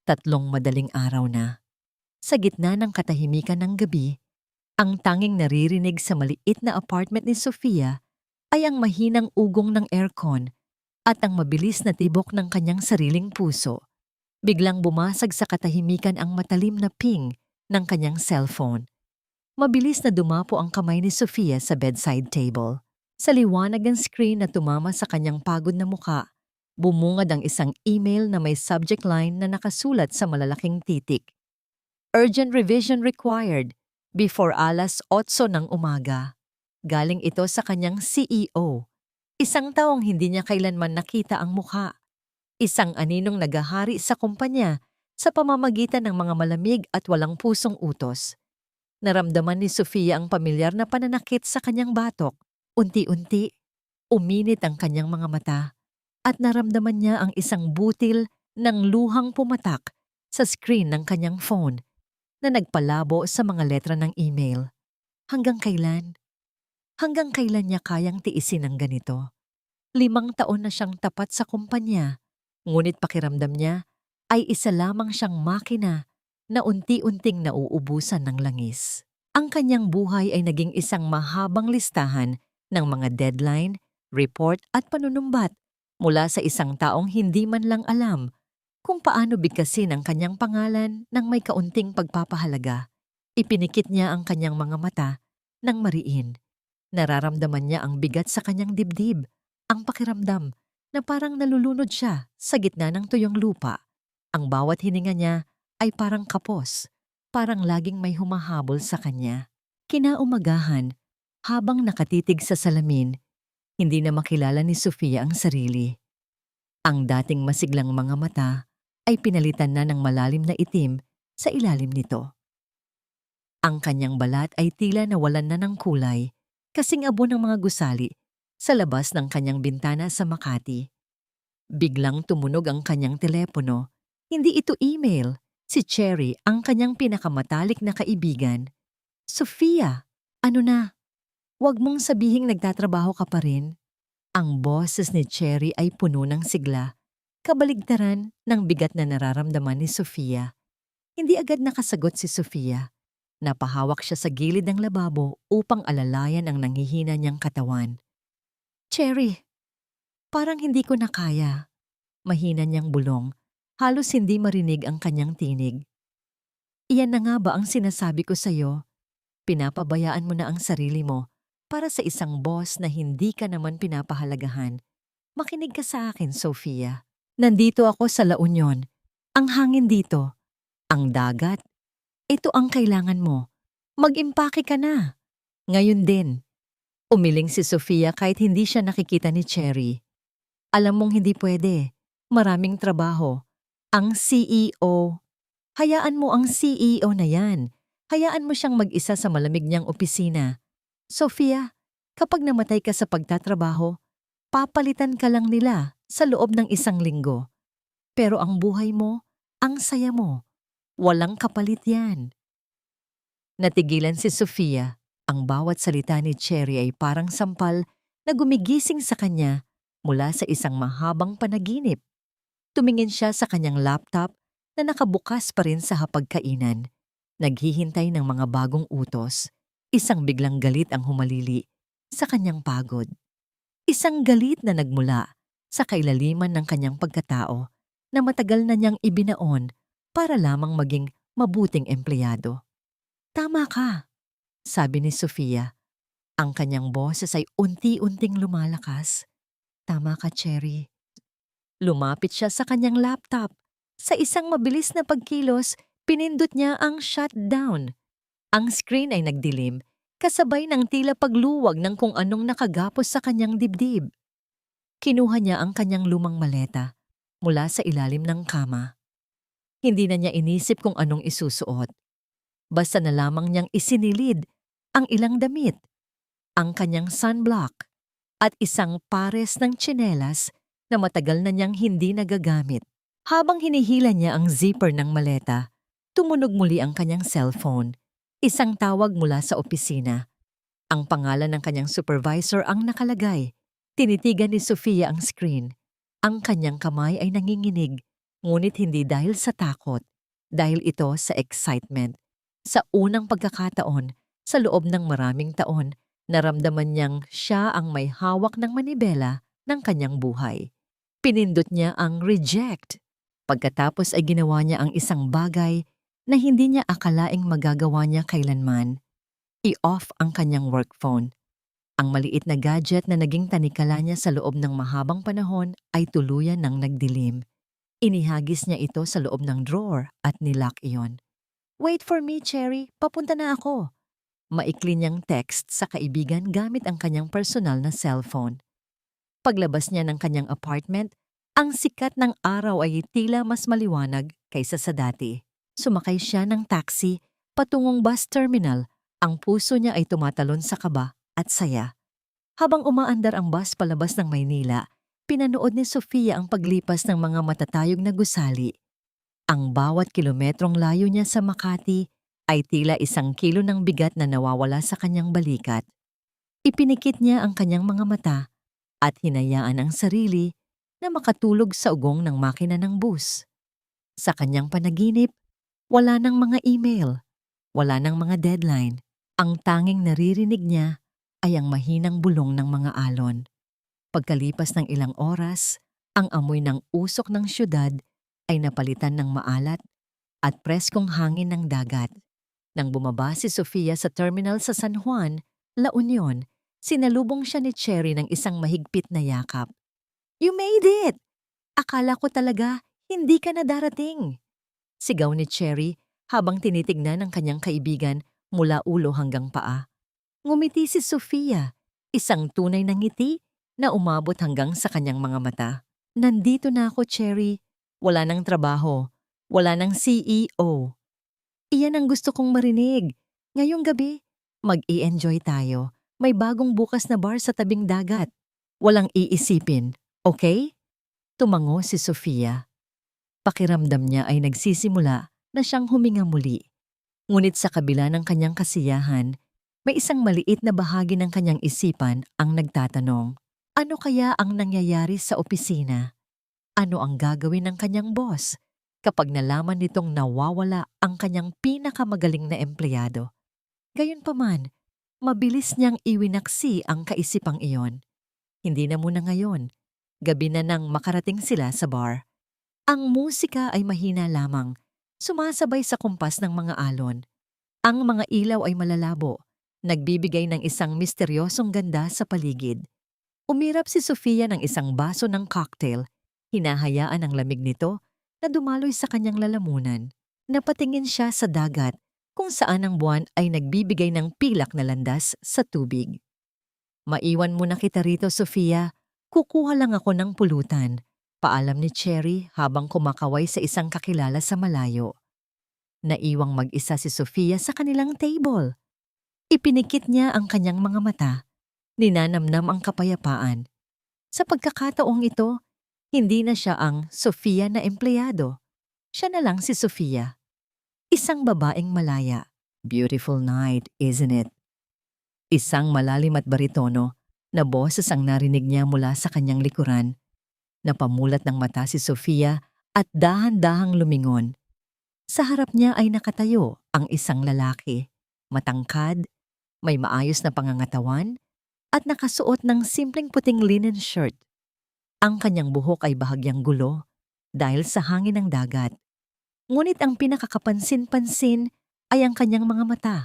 Tatlong madaling araw na. Sa gitna ng katahimikan ng gabi, ang tanging naririnig sa maliit na apartment ni Sofia ay ang mahinang ugong ng aircon at ang mabilis na tibok ng kanyang sariling puso. Biglang bumasag sa katahimikan ang matalim na ping ng kanyang cellphone. Mabilis na dumapo ang kamay ni Sofia sa bedside table. Sa liwanag ng screen na tumama sa kanyang pagod na muka, bumungad ang isang email na may subject line na nakasulat sa malalaking titik. Urgent revision required before alas 8 ng umaga. Galing ito sa kanyang CEO, isang taong hindi niya kailanman nakita ang mukha. Isang aninong nagahari sa kumpanya sa pamamagitan ng mga malamig at walang pusong utos. Naramdaman ni Sofia ang pamilyar na pananakit sa kanyang batok. Unti-unti, uminit ang kanyang mga mata at naramdaman niya ang isang butil ng luhang pumatak sa screen ng kanyang phone na nagpalabo sa mga letra ng email. Hanggang kailan? Hanggang kailan niya kayang tiisin ang ganito? 5 taon na siyang tapat sa kumpanya, ngunit pakiramdam niya ay isa lamang siyang makina na unti-unting nauubusan ng langis. Ang kanyang buhay ay naging isang mahabang listahan ng mga deadline, report at panunumbat mula sa isang taong hindi man lang alam kung paano bigkasin ang kanyang pangalan ng may kaunting pagpapahalaga. Ipinikit niya ang kanyang mga mata ng mariin. Nararamdaman niya ang bigat sa kanyang dibdib, ang pakiramdam na parang nalulunod siya sa gitna ng tuyong lupa. Ang bawat hininga niya ay parang kapos, parang laging may humahabol sa kanya. Kinaumagahan, habang nakatitig sa salamin, hindi na makilala ni Sofia ang sarili. Ang dating masiglang mga mata ay pinalitan na ng malalim na itim sa ilalim nito. Ang kanyang balat ay tila nawalan na ng kulay, kasing abo ng mga gusali sa labas ng kanyang bintana sa Makati. Biglang tumunog ang kanyang telepono. Hindi ito email. Si Cherry, ang kanyang pinakamatalik na kaibigan. Sofia, ano na? Huwag mong sabihing nagtatrabaho ka pa rin. Ang boses ni Cherry ay puno ng sigla, kabaligtaran ng bigat na nararamdaman ni Sofia. Hindi agad nakasagot si Sofia. Napahawak siya sa gilid ng lababo upang alalayan ang nanghihina niyang katawan. Cherry, parang hindi ko na kaya. Mahina niyang bulong, halos hindi marinig ang kanyang tinig. Iyan na nga ba ang sinasabi ko sa'yo? Pinapabayaan mo na ang sarili mo para sa isang boss na hindi ka naman pinapahalagahan. Makinig ka sa akin, Sofia. Nandito ako sa La Union. Ang hangin dito. Ang dagat. Ito ang kailangan mo. Mag-impake ka na. Ngayon din. Umiling si Sofia kahit hindi siya nakikita ni Cherry. Alam mong hindi pwede. Maraming trabaho. Ang CEO. Hayaan mo ang CEO na yan. Hayaan mo siyang mag-isa sa malamig niyang opisina. Sofia, kapag namatay ka sa pagtatrabaho, papalitan ka lang nila sa loob ng 1 linggo. Pero ang buhay mo, ang saya mo, walang kapalit yan. Natigilan si Sofia. Ang bawat salita ni Cherry ay parang sampal na gumigising sa kanya mula sa isang mahabang panaginip. Tumingin siya sa kanyang laptop na nakabukas pa rin sa hapagkainan. Naghihintay ng mga bagong utos. Isang biglang galit ang humalili sa kanyang pagod. Isang galit na nagmula sa kailaliman ng kanyang pagkatao na matagal na niyang ibinaon para lamang maging mabuting empleyado. Tama ka, sabi ni Sofia. Ang kanyang boses ay unti-unting lumalakas. Tama ka, Cherry. Lumapit siya sa kanyang laptop. Sa isang mabilis na pagkilos, pinindot niya ang shutdown. Ang screen ay nagdilim, kasabay ng tila pagluwag ng kung anong nakagapos sa kanyang dibdib. Kinuha niya ang kanyang lumang maleta mula sa ilalim ng kama. Hindi na niya inisip kung anong isusuot. Basta na lamang niyang isinilid ang ilang damit, ang kanyang sunblock, at isang pares ng tsinelas na matagal na niyang hindi nagagamit. Habang hinihila niya ang zipper ng maleta, tumunog muli ang kanyang cellphone. Isang tawag mula sa opisina. Ang pangalan ng kanyang supervisor ang nakalagay. Tinitigan ni Sofia ang screen. Ang kanyang kamay ay nanginginig. Ngunit hindi dahil sa takot, dahil ito sa excitement. Sa unang pagkakataon, sa loob ng maraming taon, naramdaman niyang siya ang may hawak ng manibela ng kanyang buhay. Pinindot niya ang reject. Pagkatapos ay ginawa niya ang isang bagay na hindi niya akalaing magagawa niya kailanman. I-off ang kanyang work phone. Ang maliit na gadget na naging tanikala niya sa loob ng mahabang panahon ay tuluyan ng nagdilim. Inihagis niya ito sa loob ng drawer at nilock iyon. "Wait for me, Cherry. Papunta na ako." Maikli niyang text sa kaibigan gamit ang kanyang personal na cellphone. Paglabas niya ng kanyang apartment, ang sikat ng araw ay tila mas maliwanag kaysa sa dati. Sumakay siya ng taxi patungong bus terminal. Ang puso niya ay tumatalon sa kaba at saya. Habang umaandar ang bus palabas ng Maynila, pinanood ni Sofia ang paglipas ng mga matatayog na gusali. Ang bawat kilometrong layo niya sa Makati ay tila 1 kilo ng bigat na nawawala sa kanyang balikat. Ipinikit niya ang kanyang mga mata at hinayaan ang sarili na makatulog sa ugong ng makina ng bus. Sa kanyang panaginip, wala ng mga email, wala ng mga deadline. Ang tanging naririnig niya ay ang mahinang bulong ng mga alon. Pagkalipas ng ilang oras, ang amoy ng usok ng syudad ay napalitan ng maalat at preskong hangin ng dagat. Nang bumaba si Sofia sa terminal sa San Juan, La Union, sinalubong siya ni Cherry ng isang mahigpit na yakap. "You made it! Akala ko talaga hindi ka na darating." Sigaw ni Cherry habang tinitignan ng kanyang kaibigan mula ulo hanggang paa. Ngumiti si Sofia, isang tunay na ngiti na umabot hanggang sa kanyang mga mata. "Nandito na ako, Cherry. Wala nang trabaho. Wala nang CEO. Iyan ang gusto kong marinig. Ngayong gabi, mag-i-enjoy tayo. May bagong bukas na bar sa tabing dagat. Walang iisipin, okay?" Tumango si Sofia. Pakiramdam niya ay nagsisimula na siyang huminga muli. Ngunit sa kabila ng kanyang kasiyahan, may isang maliit na bahagi ng kanyang isipan ang nagtatanong, ano kaya ang nangyayari sa opisina? Ano ang gagawin ng kanyang boss kapag nalaman nitong nawawala ang kanyang pinakamagaling na empleyado? Gayunpaman, mabilis niyang iwinaksi ang kaisipang iyon. Hindi na muna ngayon. Gabi na nang makarating sila sa bar. Ang musika ay mahina lamang, sumasabay sa kumpas ng mga alon. Ang mga ilaw ay malalabo, nagbibigay ng isang misteryosong ganda sa paligid. Umirap si Sofia ng isang baso ng cocktail, hinahayaan ang lamig nito na dumaloy sa kanyang lalamunan. Napatingin siya sa dagat kung saan ang buwan ay nagbibigay ng pilak na landas sa tubig. "Maiwan mo na kita rito, Sofia. Kukuha lang ako ng pulutan," paalam ni Cherry habang kumakaway sa isang kakilala sa malayo. Naiwang mag-isa si Sofia sa kanilang table. Ipinikit niya ang kanyang mga mata. Ninanamnam ang kapayapaan. Sa pagkakataong ito, hindi na siya ang Sofia na empleyado. Siya na lang si Sofia. Isang babaeng malaya. Beautiful night, isn't it? Isang malalim at baritono na boses ang narinig niya mula sa kanyang likuran. Napamulat ng mata si Sofia at dahan-dahang lumingon. Sa harap niya ay nakatayo ang isang lalaki. Matangkad, may maayos na pangangatawan, at nakasuot ng simpleng puting linen shirt. Ang kanyang buhok ay bahagyang gulo dahil sa hangin ng dagat. Ngunit ang pinakakapansin-pansin ay ang kanyang mga mata.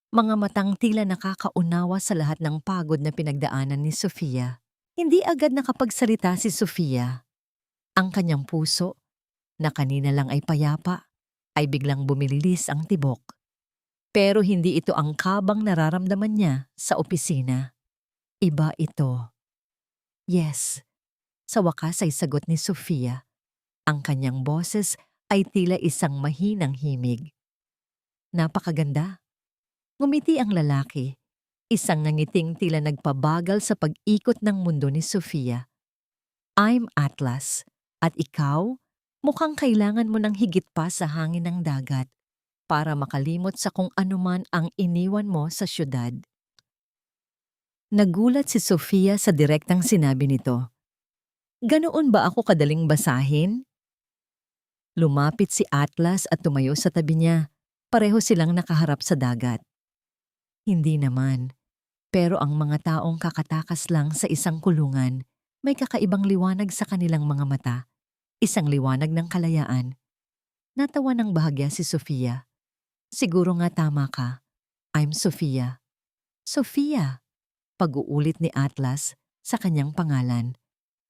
Mga matang tila nakakaunawa sa lahat ng pagod na pinagdaanan ni Sofia. Hindi agad nakapagsalita si Sofia. Ang kanyang puso, na kanina lang ay payapa, ay biglang bumililis ang tibok. Pero hindi ito ang kabang nararamdaman niya sa opisina. Iba ito. "Yes," sa wakas ay sagot ni Sofia. Ang kanyang boses ay tila isang mahinang himig. "Napakaganda." Ngumiti ang lalaki, isang nangiting tila nagpabagal sa pag-ikot ng mundo ni Sofia. "I'm Atlas, at ikaw, mukhang kailangan mo ng higit pa sa hangin ng dagat para makalimot sa kung anuman ang iniwan mo sa syudad." Nagulat si Sofia sa direktang sinabi nito. "Ganoon ba ako kadaling basahin?" Lumapit si Atlas at tumayo sa tabi niya. Pareho silang nakaharap sa dagat. Hindi naman. Pero ang mga taong kakatakas lang sa isang kulungan, may kakaibang liwanag sa kanilang mga mata. Isang liwanag ng kalayaan. Natawa ng bahagya si Sofia. Siguro nga tama ka. I'm Sofia. Sofia! Pag-uulit ni Atlas sa kanyang pangalan.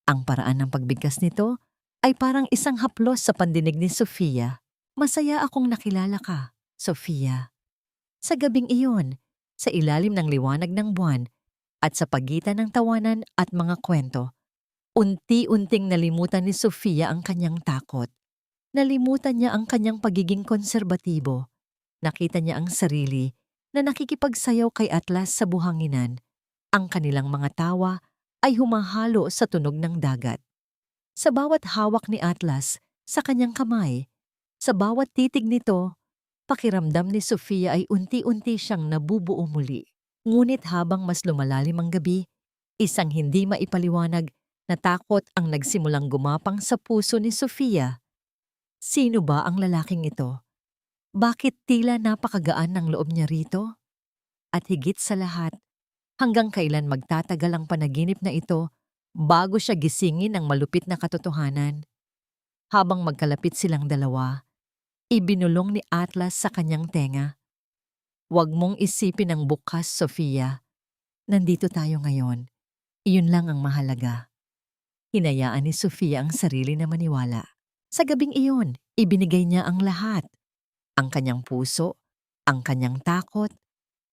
Ang paraan ng pagbigkas nito ay parang isang haplos sa pandinig ni Sofia. Masaya akong nakilala ka, Sofia. Sa gabing iyon, sa ilalim ng liwanag ng buwan at sa pagitan ng tawanan at mga kwento, unti-unting nalimutan ni Sofia ang kanyang takot. Nalimutan niya ang kanyang pagiging konserbatibo. Nakita niya ang sarili na nakikipagsayaw kay Atlas sa buhanginan. Ang kanilang mga tawa ay humahalo sa tunog ng dagat. Sa bawat hawak ni Atlas sa kanyang kamay, sa bawat titig nito, pakiramdam ni Sofia ay unti-unti siyang nabubuo muli. Ngunit habang mas lumalalim ang gabi, isang hindi maipaliwanag na takot ang nagsimulang gumapang sa puso ni Sofia. Sino ba ang lalaking ito? Bakit tila napakagaan ng loob niya rito? At higit sa lahat, hanggang kailan magtatagal ang panaginip na ito bago siya gisingin ng malupit na katotohanan? Habang magkalapit silang dalawa, ibinulong ni Atlas sa kanyang tenga. Huwag mong isipin ang bukas, Sofia. Nandito tayo ngayon. Iyon lang ang mahalaga. Hinayaan ni Sofia ang sarili na maniwala. Sa gabing iyon, ibinigay niya ang lahat. Ang kanyang puso, ang kanyang takot,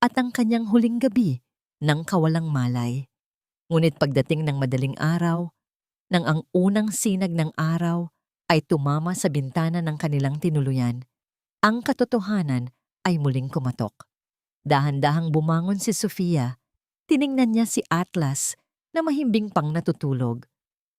at ang kanyang huling gabi ng kawalang malay. Ngunit pagdating ng madaling araw, nang ang unang sinag ng araw ay tumama sa bintana ng kanilang tinuluyan, ang katotohanan ay muling kumatok. Dahan-dahang bumangon si Sofia. Tiningnan niya si Atlas na mahimbing pang natutulog.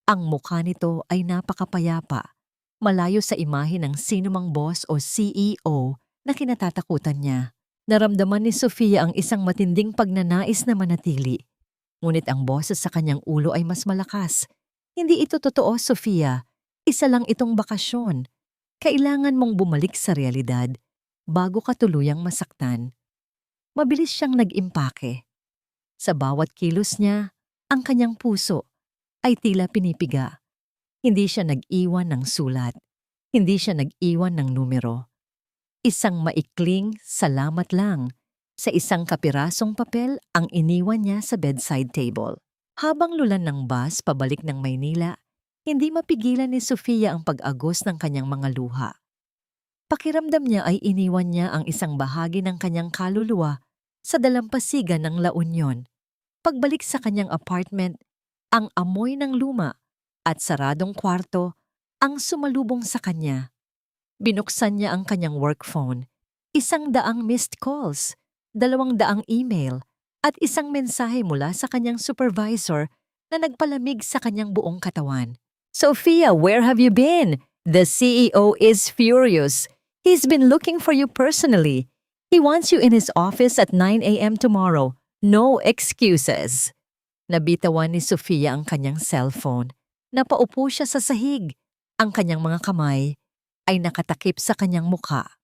Ang mukha nito ay napakapayapa, malayo sa imahe ng sinumang boss o CEO na kinatatakutan niya. Naramdaman ni Sofia ang isang matinding pagnanais na manatili. Ngunit ang boses sa kanyang ulo ay mas malakas. Hindi ito totoo, Sofia. Isa lang itong bakasyon. Kailangan mong bumalik sa realidad bago ka tuluyang masaktan. Mabilis siyang nag-impake. Sa bawat kilos niya, ang kanyang puso ay tila pinipiga. Hindi siya nag-iwan ng sulat. Hindi siya nag-iwan ng numero. Isang maikling salamat lang sa isang kapirasong papel ang iniwan niya sa bedside table. Habang lulan ng bus pabalik ng Maynila, hindi mapigilan ni Sofia ang pag-agos ng kanyang mga luha. Pakiramdam niya ay iniwan niya ang isang bahagi ng kanyang kaluluwa sa dalampasigan ng La Union. Pagbalik sa kanyang apartment, ang amoy ng luma at saradong kwarto ang sumalubong sa kanya. Binuksan niya ang kanyang work phone. 100 missed calls, 200 email, at isang mensahe mula sa kanyang supervisor na nagpalamig sa kanyang buong katawan. Sofia, where have you been? The CEO is furious. He's been looking for you personally. He wants you in his office at 9 a.m. tomorrow. No excuses. Nabitawan ni Sofia ang kanyang cellphone. Napaupo siya sa sahig. Ang kanyang mga kamay ay nakatakip sa kanyang mukha.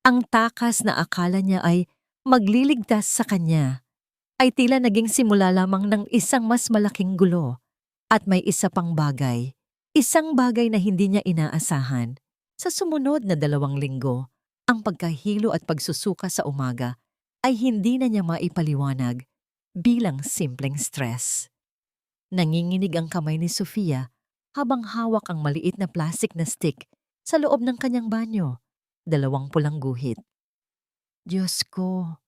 Ang takas na akala niya ay magliligtas sa kanya ay tila naging simula lamang ng isang mas malaking gulo. At may isa pang bagay. Isang bagay na hindi niya inaasahan. Sa sumunod na 2 linggo, ang pagkahilo at pagsusuka sa umaga ay hindi na niya maipaliwanag bilang simpleng stress. Nanginginig ang kamay ni Sofia habang hawak ang maliit na plastic na stick sa loob ng kanyang banyo. 2 pulang guhit. Diyos ko,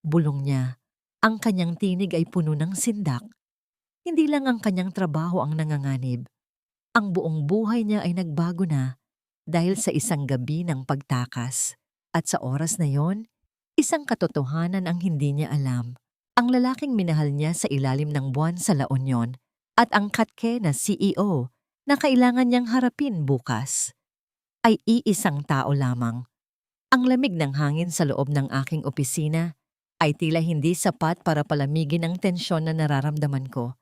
bulong niya. Ang kanyang tinig ay puno ng sindak. Hindi lang ang kanyang trabaho ang nanganganib. Ang buong buhay niya ay nagbago na dahil sa isang gabi ng pagtakas. At sa oras na yon, isang katotohanan ang hindi niya alam. Ang lalaking minahal niya sa ilalim ng buwan sa La Union at ang katke na CEO na kailangan niyang harapin bukas ay iisang tao lamang. Ang lamig ng hangin sa loob ng aking opisina ay tila hindi sapat para palamigin ang tensyon na nararamdaman ko.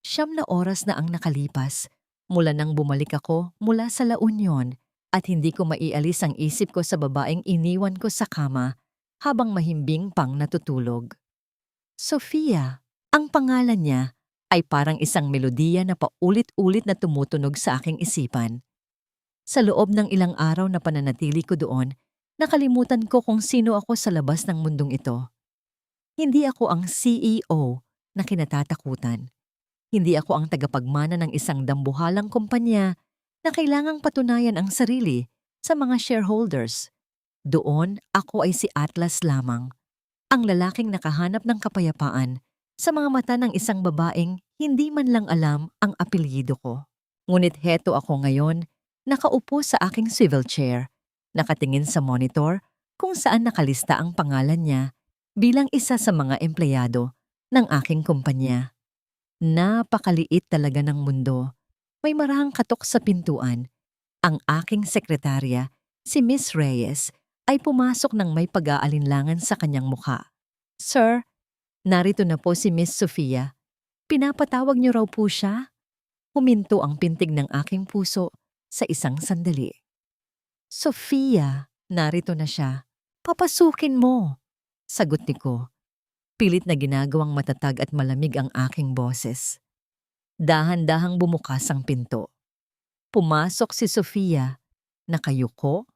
9 na oras na ang nakalipas mula nang bumalik ako mula sa La Union at hindi ko maialis ang isip ko sa babaeng iniwan ko sa kama habang mahimbing pang natutulog. Sofia, ang pangalan niya ay parang isang melodiya na paulit-ulit na tumutunog sa aking isipan. Sa loob ng ilang araw na pananatili ko doon, nakalimutan ko kung sino ako sa labas ng mundong ito. Hindi ako ang CEO na kinatatakutan. Hindi ako ang tagapagmana ng isang dambuhalang kumpanya na kailangang patunayan ang sarili sa mga shareholders. Doon, ako ay si Atlas lamang, ang lalaking nakahanap ng kapayapaan sa mga mata ng isang babaeng hindi man lang alam ang apelyido ko. Ngunit heto ako ngayon, nakaupo sa aking swivel chair, nakatingin sa monitor kung saan nakalista ang pangalan niya bilang isa sa mga empleyado ng aking kumpanya. Napakaliit talaga ng mundo. May marahang katok sa pintuan. Ang aking sekretarya, si Miss Reyes, ay pumasok ng may pag-aalinlangan sa kanyang mukha. "Sir, narito na po si Miss Sofia. Pinapatawag niyo raw po siya?" Huminto ang pintig ng aking puso sa isang sandali. "Sofia, narito na siya. Papasukin mo," sagot ni ko. Pilit na ginagawang matatag at malamig ang aking boses. Dahan-dahang bumukas ang pinto. Pumasok si Sofia, nakayuko.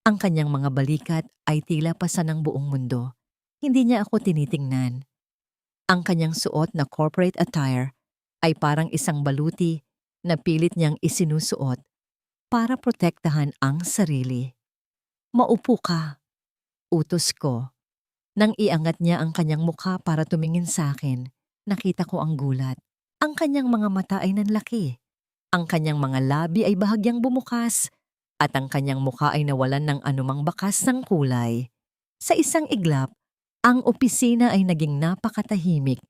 Ang kanyang mga balikat ay tila pasan ng buong mundo. Hindi niya ako tinitingnan. Ang kanyang suot na corporate attire ay parang isang baluti na pilit niyang isinusuot para protektahan ang sarili. "Maupo ka," utos ko. Nang iangat niya ang kanyang mukha para tumingin sa akin, nakita ko ang gulat. Ang kanyang mga mata ay nanlaki. Ang kanyang mga labi ay bahagyang bumukas at ang kanyang mukha ay nawalan ng anumang bakas ng kulay. Sa isang iglap, ang opisina ay naging napakatahimik.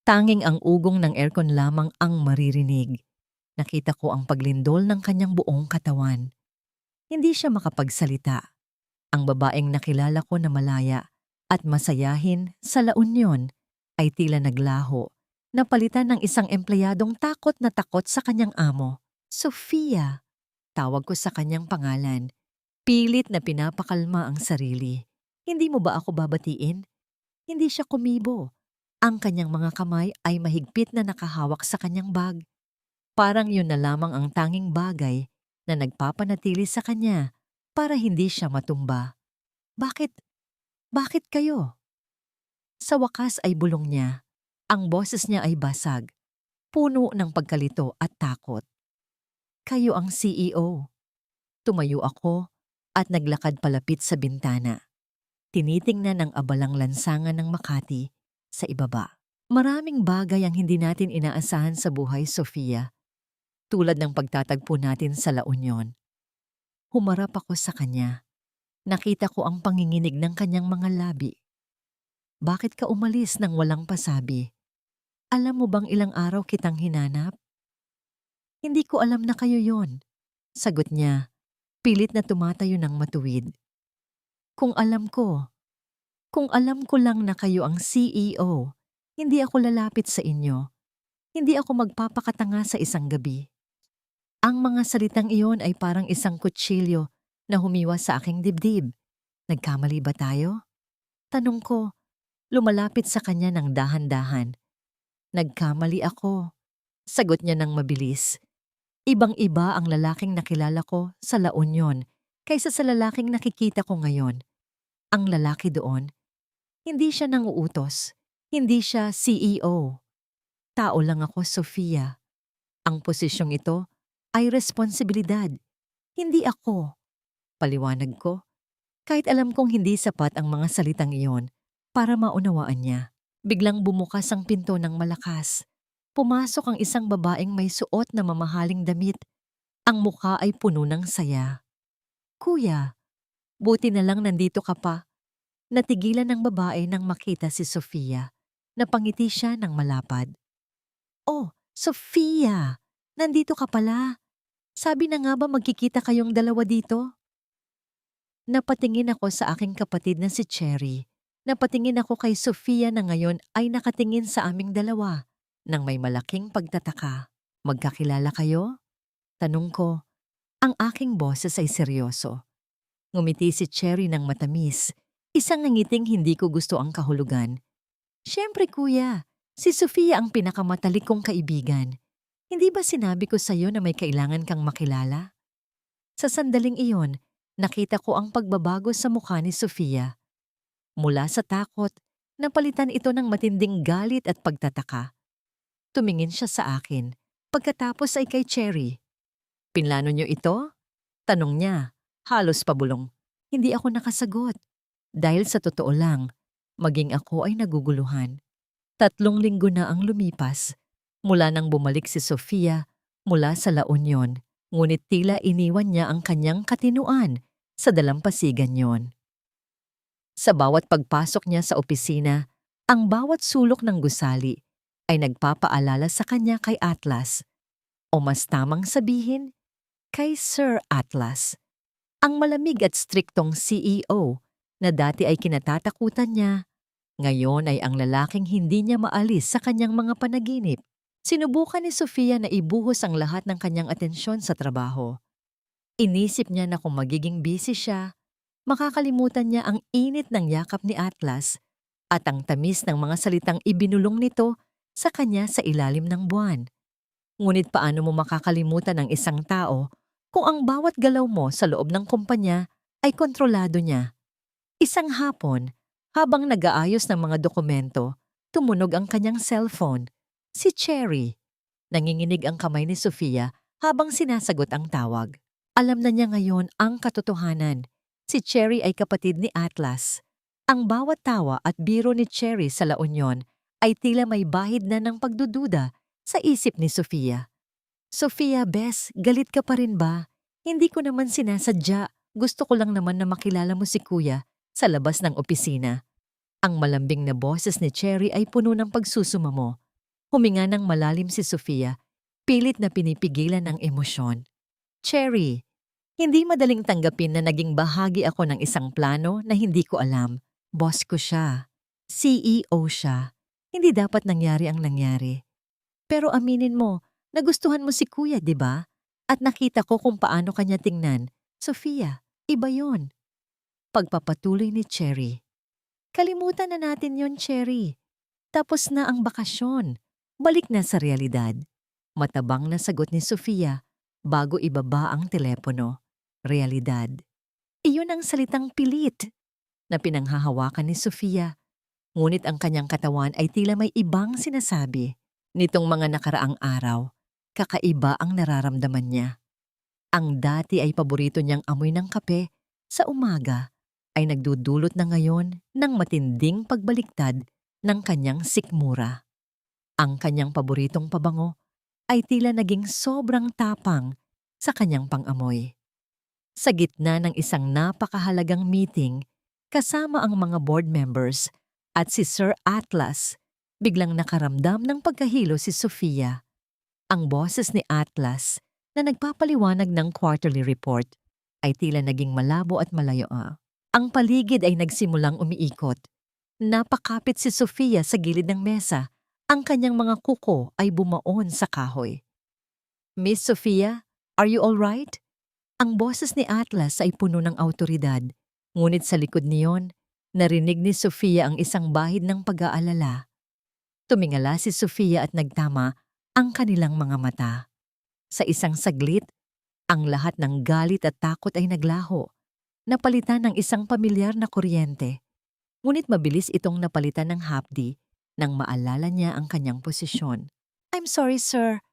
Tanging ang ugong ng aircon lamang ang maririnig. Nakita ko ang paglindol ng kanyang buong katawan. Hindi siya makapagsalita. Ang babaeng nakilala ko na malaya at masayahin sa La Union ay tila naglaho, napalitan ng isang empleyadong takot na takot sa kanyang amo. "Sofia," tawag ko sa kanyang pangalan. Pilit na pinapakalma ang sarili. "Hindi mo ba ako babatiin?" Hindi siya kumibo. Ang kanyang mga kamay ay mahigpit na nakahawak sa kanyang bag. Parang yun na lamang ang tanging bagay na nagpapanatili sa kanya para hindi siya matumba. "Bakit? Bakit kayo?" Sa wakas ay bulong niya. Ang boses niya ay basag, puno ng pagkalito at takot. "Kayo ang CEO." Tumayo ako at naglakad palapit sa bintana. Tinitingnan ang abalang lansangan ng Makati sa ibaba. Maraming bagay ang hindi natin inaasahan sa buhay, Sofia, tulad ng pagtatagpo natin sa La Union. Humarap ako sa kanya. Nakita ko ang panginginig ng kanyang mga labi. "Bakit ka umalis nang walang pasabi? Alam mo bang ilang araw kitang hinanap?" "Hindi ko alam na kayo yon," sagot niya, pilit na tumatayo ng matuwid. Kung alam ko lang na kayo ang CEO, hindi ako lalapit sa inyo. Hindi ako magpapakatanga sa isang gabi." Ang mga salitang iyon ay parang isang kutsilyo na humiwa sa aking dibdib. "Nagkamali ba tayo?" Tanong ko, lumalapit sa kanya ng dahan-dahan. "Nagkamali ako," sagot niya ng mabilis. Ibang-iba ang lalaking nakilala ko sa La Union kaysa sa lalaking nakikita ko ngayon. Ang lalaki doon, hindi siya nanguutos, hindi siya CEO. Tao lang ako, Sofia. Ang posisyong ito ay responsibilidad, hindi ako. Paliwanag ko, kahit alam kong hindi sapat ang mga salitang iyon para maunawaan niya. Biglang bumukas ang pinto ng malakas. Pumasok ang isang babaeng may suot na mamahaling damit. Ang mukha ay puno ng saya. "Kuya, buti na lang nandito ka pa." Natigilan ng babae nang makita si Sofia. Napangiti siya ng malapad. "Oh, Sofia! Nandito ka pala. Sabi na nga ba magkikita kayong dalawa dito?" Napatingin ako sa aking kapatid na si Cherry. Napatingin ako kay Sofia na ngayon ay nakatingin sa aming dalawa nang may malaking pagtataka. "Magkakilala kayo?" Tanong ko. Ang aking boses ay seryoso. Ngumiti si Cherry ng matamis, isang ngiting hindi ko gusto ang kahulugan. Siyempre kuya, si Sofia ang pinakamatalik kong kaibigan. Hindi ba sinabi ko sa'yo na may kailangan kang makilala? Sa sandaling iyon, nakita ko ang pagbabago sa mukha ni Sofia. Mula sa takot, napalitan ito ng matinding galit at pagtataka. Tumingin siya sa akin, pagkatapos ay kay Cherry. Pinlano niyo ito? Tanong niya, halos pabulong. Hindi ako nakasagot. Dahil sa totoo lang, maging ako ay naguguluhan. 3 linggo na ang lumipas, mula nang bumalik si Sofia mula sa La Union, ngunit tila iniwan niya ang kanyang katinuan sa dalampasigan yon. Sa bawat pagpasok niya sa opisina, ang bawat sulok ng gusali ay nagpapaalala sa kanya kay Atlas, o mas tamang sabihin, kay Sir Atlas, ang malamig at striktong CEO na dati ay kinatatakutan niya. Ngayon ay ang lalaking hindi niya maalis sa kanyang mga panaginip. Sinubukan ni Sofia na ibuhos ang lahat ng kanyang atensyon sa trabaho. Inisip niya na kung magiging busy siya, makakalimutan niya ang init ng yakap ni Atlas at ang tamis ng mga salitang ibinulong nito sa kanya sa ilalim ng buwan. Ngunit paano mo makakalimutan ang isang tao kung ang bawat galaw mo sa loob ng kumpanya ay kontrolado niya? Isang hapon, habang nag-aayos ng mga dokumento, tumunog ang kanyang cellphone. Si Cherry. Nanginginig ang kamay ni Sofia habang sinasagot ang tawag. Alam na niya ngayon ang katotohanan. Si Cherry ay kapatid ni Atlas. Ang bawat tawa at biro ni Cherry sa La Union ay tila may bahid na ng pagdududa sa isip ni Sofia. Sofia, bes, galit ka pa rin ba? Hindi ko naman sinasadya. Gusto ko lang naman na makilala mo si kuya sa labas ng opisina. Ang malambing na boses ni Cherry ay puno ng pagsusumamo. Huminga ng malalim si Sofia, pilit na pinipigilan ang emosyon. Cherry, hindi madaling tanggapin na naging bahagi ako ng isang plano na hindi ko alam. Boss ko siya. CEO siya. Hindi dapat nangyari ang nangyari. Pero aminin mo, nagustuhan mo si kuya, di ba? At nakita ko kung paano kanya tingnan. Sofia, iba yon. Pagpapatuloy ni Cherry. Kalimutan na natin yon, Cherry. Tapos na ang bakasyon. Balik na sa realidad. Matabang na sagot ni Sofia bago ibaba ang telepono. Realidad. Iyon ang salitang pilit na pinanghahawakan ni Sofia. Ngunit ang kanyang katawan ay tila may ibang sinasabi. Nitong mga nakaraang araw, kakaiba ang nararamdaman niya. Ang dati ay paborito niyang amoy ng kape sa umaga ay nagdudulot na ngayon ng matinding pagbaliktad ng kanyang sikmura. Ang kanyang paboritong pabango ay tila naging sobrang tapang sa kanyang pang-amoy. Sa gitna ng isang napakahalagang meeting kasama ang mga board members at si Sir Atlas, biglang nakaramdam ng pagkahilo si Sofia. Ang boses ni Atlas na nagpapaliwanag ng quarterly report ay tila naging malabo at malayo. Ang paligid ay nagsimulang umiikot. Napakapit si Sofia sa gilid ng mesa. Ang kanyang mga kuko ay bumaon sa kahoy. Miss Sofia, are you all right? Ang boses ni Atlas ay puno ng awtoridad. Ngunit sa likod niyon, narinig ni Sofia ang isang bahid ng pag-aalala. Tumingala si Sofia at nagtama ang kanilang mga mata. Sa isang saglit, ang lahat ng galit at takot ay naglaho. Napalitan ng isang pamilyar na kuryente. Ngunit mabilis itong napalitan ng hapdi nang maalala niya ang kanyang posisyon. I'm sorry, sir.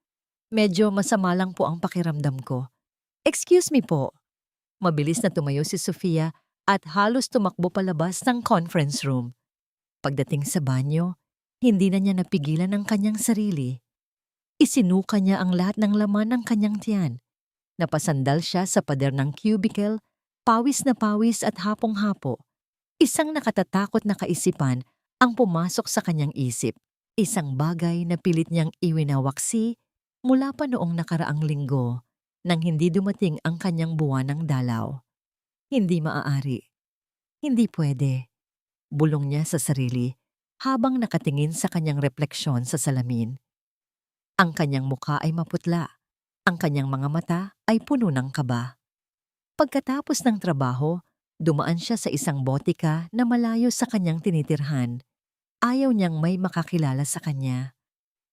Medyo masama lang po ang pakiramdam ko. Excuse me po. Mabilis na tumayo si Sofia at halos tumakbo palabas ng conference room. Pagdating sa banyo, hindi na niya napigilan ang kanyang sarili. Isinuka niya ang lahat ng laman ng kanyang tiyan. Napasandal siya sa pader ng cubicle, pawis na pawis at hapong-hapo. Isang nakatatakot na kaisipan ang pumasok sa kanyang isip. Isang bagay na pilit niyang iwinawaksi mula pa noong nakaraang linggo nang hindi dumating ang kanyang buwan ng dalaw. Hindi maaari. Hindi pwede. Bulong niya sa sarili habang nakatingin sa kanyang refleksyon sa salamin. Ang kanyang mukha ay maputla. Ang kanyang mga mata ay puno ng kaba. Pagkatapos ng trabaho, dumaan siya sa isang botika na malayo sa kanyang tinitirhan. Ayaw niyang may makakilala sa kanya.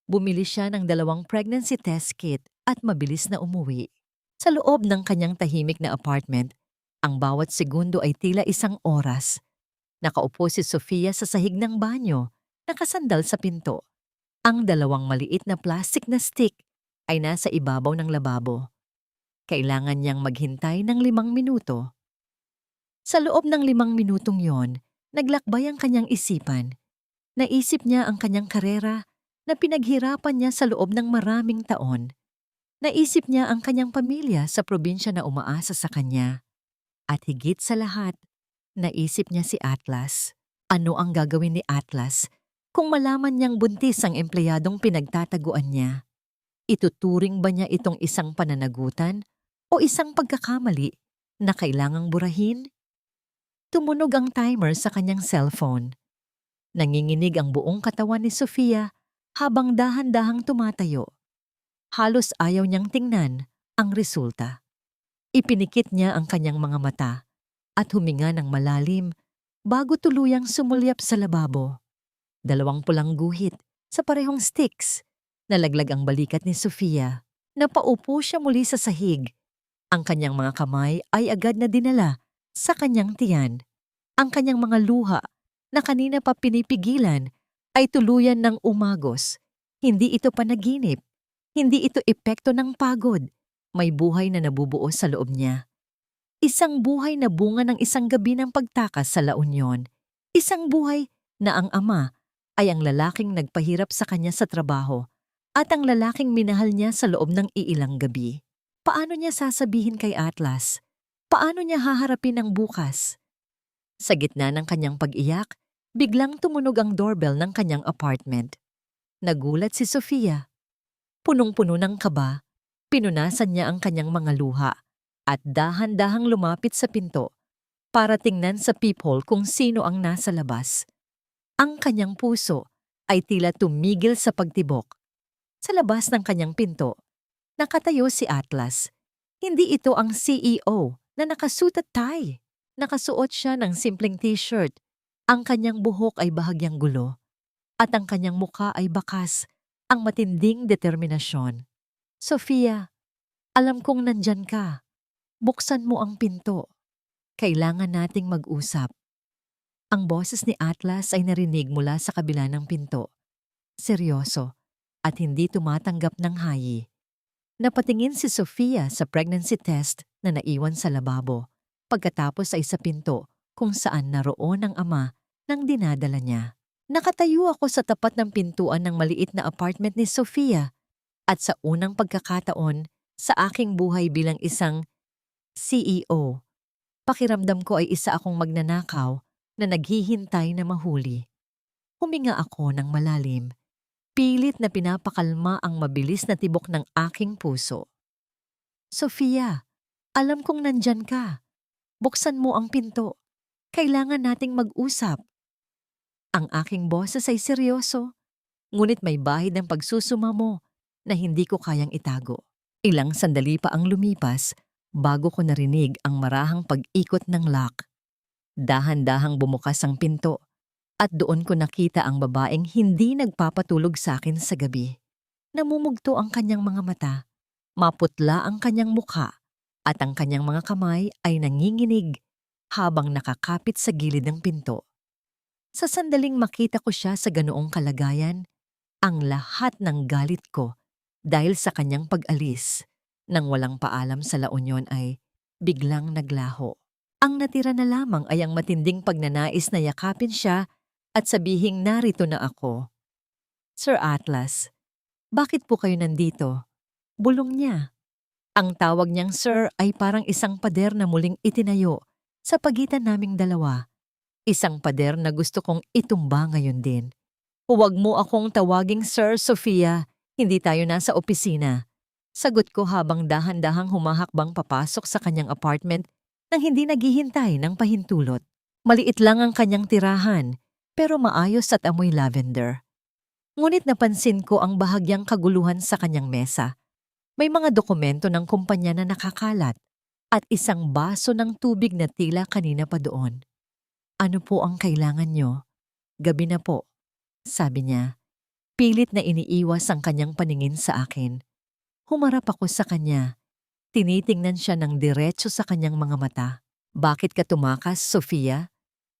Bumili siya ng 2 pregnancy test kit at mabilis na umuwi. Sa loob ng kanyang tahimik na apartment, ang bawat segundo ay tila isang oras. Nakaupo si Sofia sa sahig ng banyo, nakasandal sa pinto. Ang 2 maliit na plastic na stick ay nasa ibabaw ng lababo. Kailangan niyang maghintay ng 5 minuto. Sa loob ng 5 minutong yon, naglakbay ang kanyang isipan. Naisip niya ang kanyang karera na pinaghirapan niya sa loob ng maraming taon. Naisip niya ang kanyang pamilya sa probinsya na umaasa sa kanya. At higit sa lahat, naisip niya si Atlas. Ano ang gagawin ni Atlas kung malaman niyang buntis ang empleyadong pinagtataguan niya? Ituturing ba niya itong isang pananagutan o isang pagkakamali na kailangang burahin? Tumunog ang timer sa kanyang cellphone. Nanginginig ang buong katawan ni Sofia habang dahan-dahang tumatayo. Halos ayaw niyang tingnan ang resulta. Ipinikit niya ang kanyang mga mata at huminga ng malalim bago tuluyang sumulyap sa lababo. 2 pulang guhit sa parehong sticks. Nalaglag ang balikat ni Sofia. Napaupo siya muli sa sahig. Ang kanyang mga kamay ay agad na dinala sa kanyang tiyan. Ang kanyang mga luha na kanina pa pinipigilan ay tuluyan ng umagos. Hindi ito panaginip. Hindi ito epekto ng pagod. May buhay na nabubuo sa loob niya. Isang buhay na bunga ng isang gabi ng pagtakas sa La Union. Isang buhay na ang ama ay ang lalaking nagpahirap sa kanya sa trabaho at ang lalaking minahal niya sa loob ng iilang gabi. Paano niya sasabihin kay Atlas? Paano niya haharapin ang bukas? Sa gitna ng kanyang pag-iyak, biglang tumunog ang doorbell ng kanyang apartment. Nagulat si Sofia. Punong-puno ng kaba, pinunasan niya ang kanyang mga luha at dahan-dahang lumapit sa pinto para tingnan sa peephole kung sino ang nasa labas. Ang kanyang puso ay tila tumigil sa pagtibok. Sa labas ng kanyang pinto, nakatayo si Atlas. Hindi ito ang CEO na nakasuot at tie. Nakasuot siya ng simpleng t-shirt. Ang kanyang buhok ay bahagyang gulo. At ang kanyang mukha ay bakas, ang matinding determinasyon. Sofia, alam kong nandyan ka. Buksan mo ang pinto. Kailangan nating mag-usap. Ang boses ni Atlas ay narinig mula sa kabila ng pinto. Seryoso at hindi tumatanggap ng hayi. Napatingin si Sofia sa pregnancy test na naiwan sa lababo. Pagkatapos ay sa pinto kung saan naroon ang ama ng dinadala niya. Nakatayo ako sa tapat ng pintuan ng maliit na apartment ni Sofia at sa unang pagkakataon sa aking buhay bilang isang CEO, pakiramdam ko ay isa akong magnanakaw na naghihintay na mahuli. Huminga ako ng malalim, pilit na pinapakalma ang mabilis na tibok ng aking puso. Sofia, alam kong nandyan ka. Buksan mo ang pinto. Kailangan nating mag-usap. Ang aking boses ay seryoso, ngunit may bahid ng pagsusuma mo na hindi ko kayang itago. Ilang sandali pa ang lumipas bago ko narinig ang marahang pag-ikot ng lock. Dahan-dahang bumukas ang pinto at doon ko nakita ang babaeng hindi nagpapatulog sa akin sa gabi. Namumugto ang kanyang mga mata, maputla ang kanyang mukha at ang kanyang mga kamay ay nanginginig habang nakakapit sa gilid ng pinto. Sa sandaling makita ko siya sa ganoong kalagayan, ang lahat ng galit ko dahil sa kanyang pag-alis nang walang paalam sa La Union ay biglang naglaho. Ang natira na lamang ay ang matinding pagnanais na yakapin siya at sabihing narito na ako. Sir Atlas, bakit po kayo nandito? Bulong niya. Ang tawag niyang sir ay parang isang pader na muling itinayo sa pagitan naming dalawa. Isang pader na gusto kong itumba ngayon din. Huwag mo akong tawaging Sir Sofia, hindi tayo nasa opisina. Sagot ko habang dahan-dahang humahakbang papasok sa kanyang apartment nang hindi naghihintay ng pahintulot. Maliit lang ang kanyang tirahan, pero maayos at amoy lavender. Ngunit napansin ko ang bahagyang kaguluhan sa kanyang mesa. May mga dokumento ng kumpanya na nakakalat at isang baso ng tubig na tila kanina pa doon. Ano po ang kailangan nyo? Gabi na po, sabi niya. Pilit na iniiwas ang kanyang paningin sa akin. Humarap ako sa kanya. Tinitingnan siya ng diretso sa kanyang mga mata. Bakit ka tumakas, Sofia?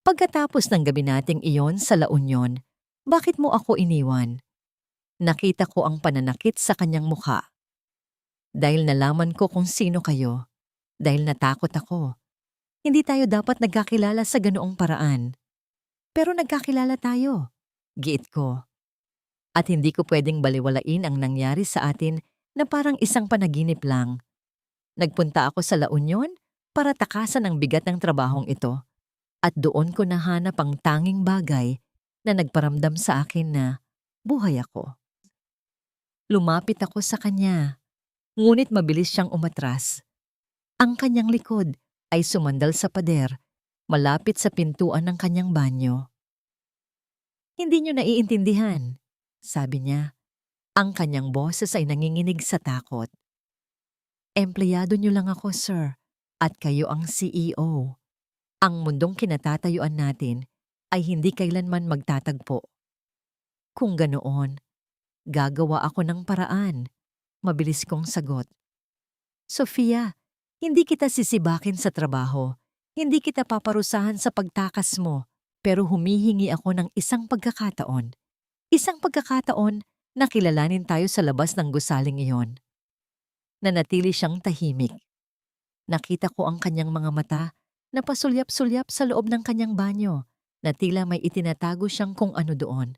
Pagkatapos ng gabi nating iyon sa La Union, bakit mo ako iniwan? Nakita ko ang pananakit sa kanyang mukha. Dahil nalaman ko kung sino kayo. Dahil natakot ako. Hindi tayo dapat nagkakilala sa ganoong paraan. Pero nagkakilala tayo. Giit ko. At hindi ko pwedeng baliwalain ang nangyari sa atin na parang isang panaginip lang. Nagpunta ako sa La Union para takasan ang bigat ng trabahong ito. At doon ko nahanap ang tanging bagay na nagparamdam sa akin na buhay ako. Lumapit ako sa kanya. Ngunit mabilis siyang umatras. Ang kanyang likod ay sumandal sa pader, malapit sa pintuan ng kanyang banyo. Hindi niyo naiintindihan, sabi niya. Ang kanyang boses ay nanginginig sa takot. Empleyado niyo lang ako, sir, at kayo ang CEO. Ang mundong kinatatayuan natin ay hindi kailanman magtatagpo. Kung ganoon, gagawa ako ng paraan. Mabilis kong sagot. Sofia, hindi kita sisibakin sa trabaho. Hindi kita paparusahan sa pagtakas mo. Pero humihingi ako ng isang pagkakataon. Isang pagkakataon na kilalanin tayo sa labas ng gusaling iyon. Nanatili siyang tahimik. Nakita ko ang kanyang mga mata na pasulyap-sulyap sa loob ng kanyang banyo na tila may itinatago siyang kung ano doon.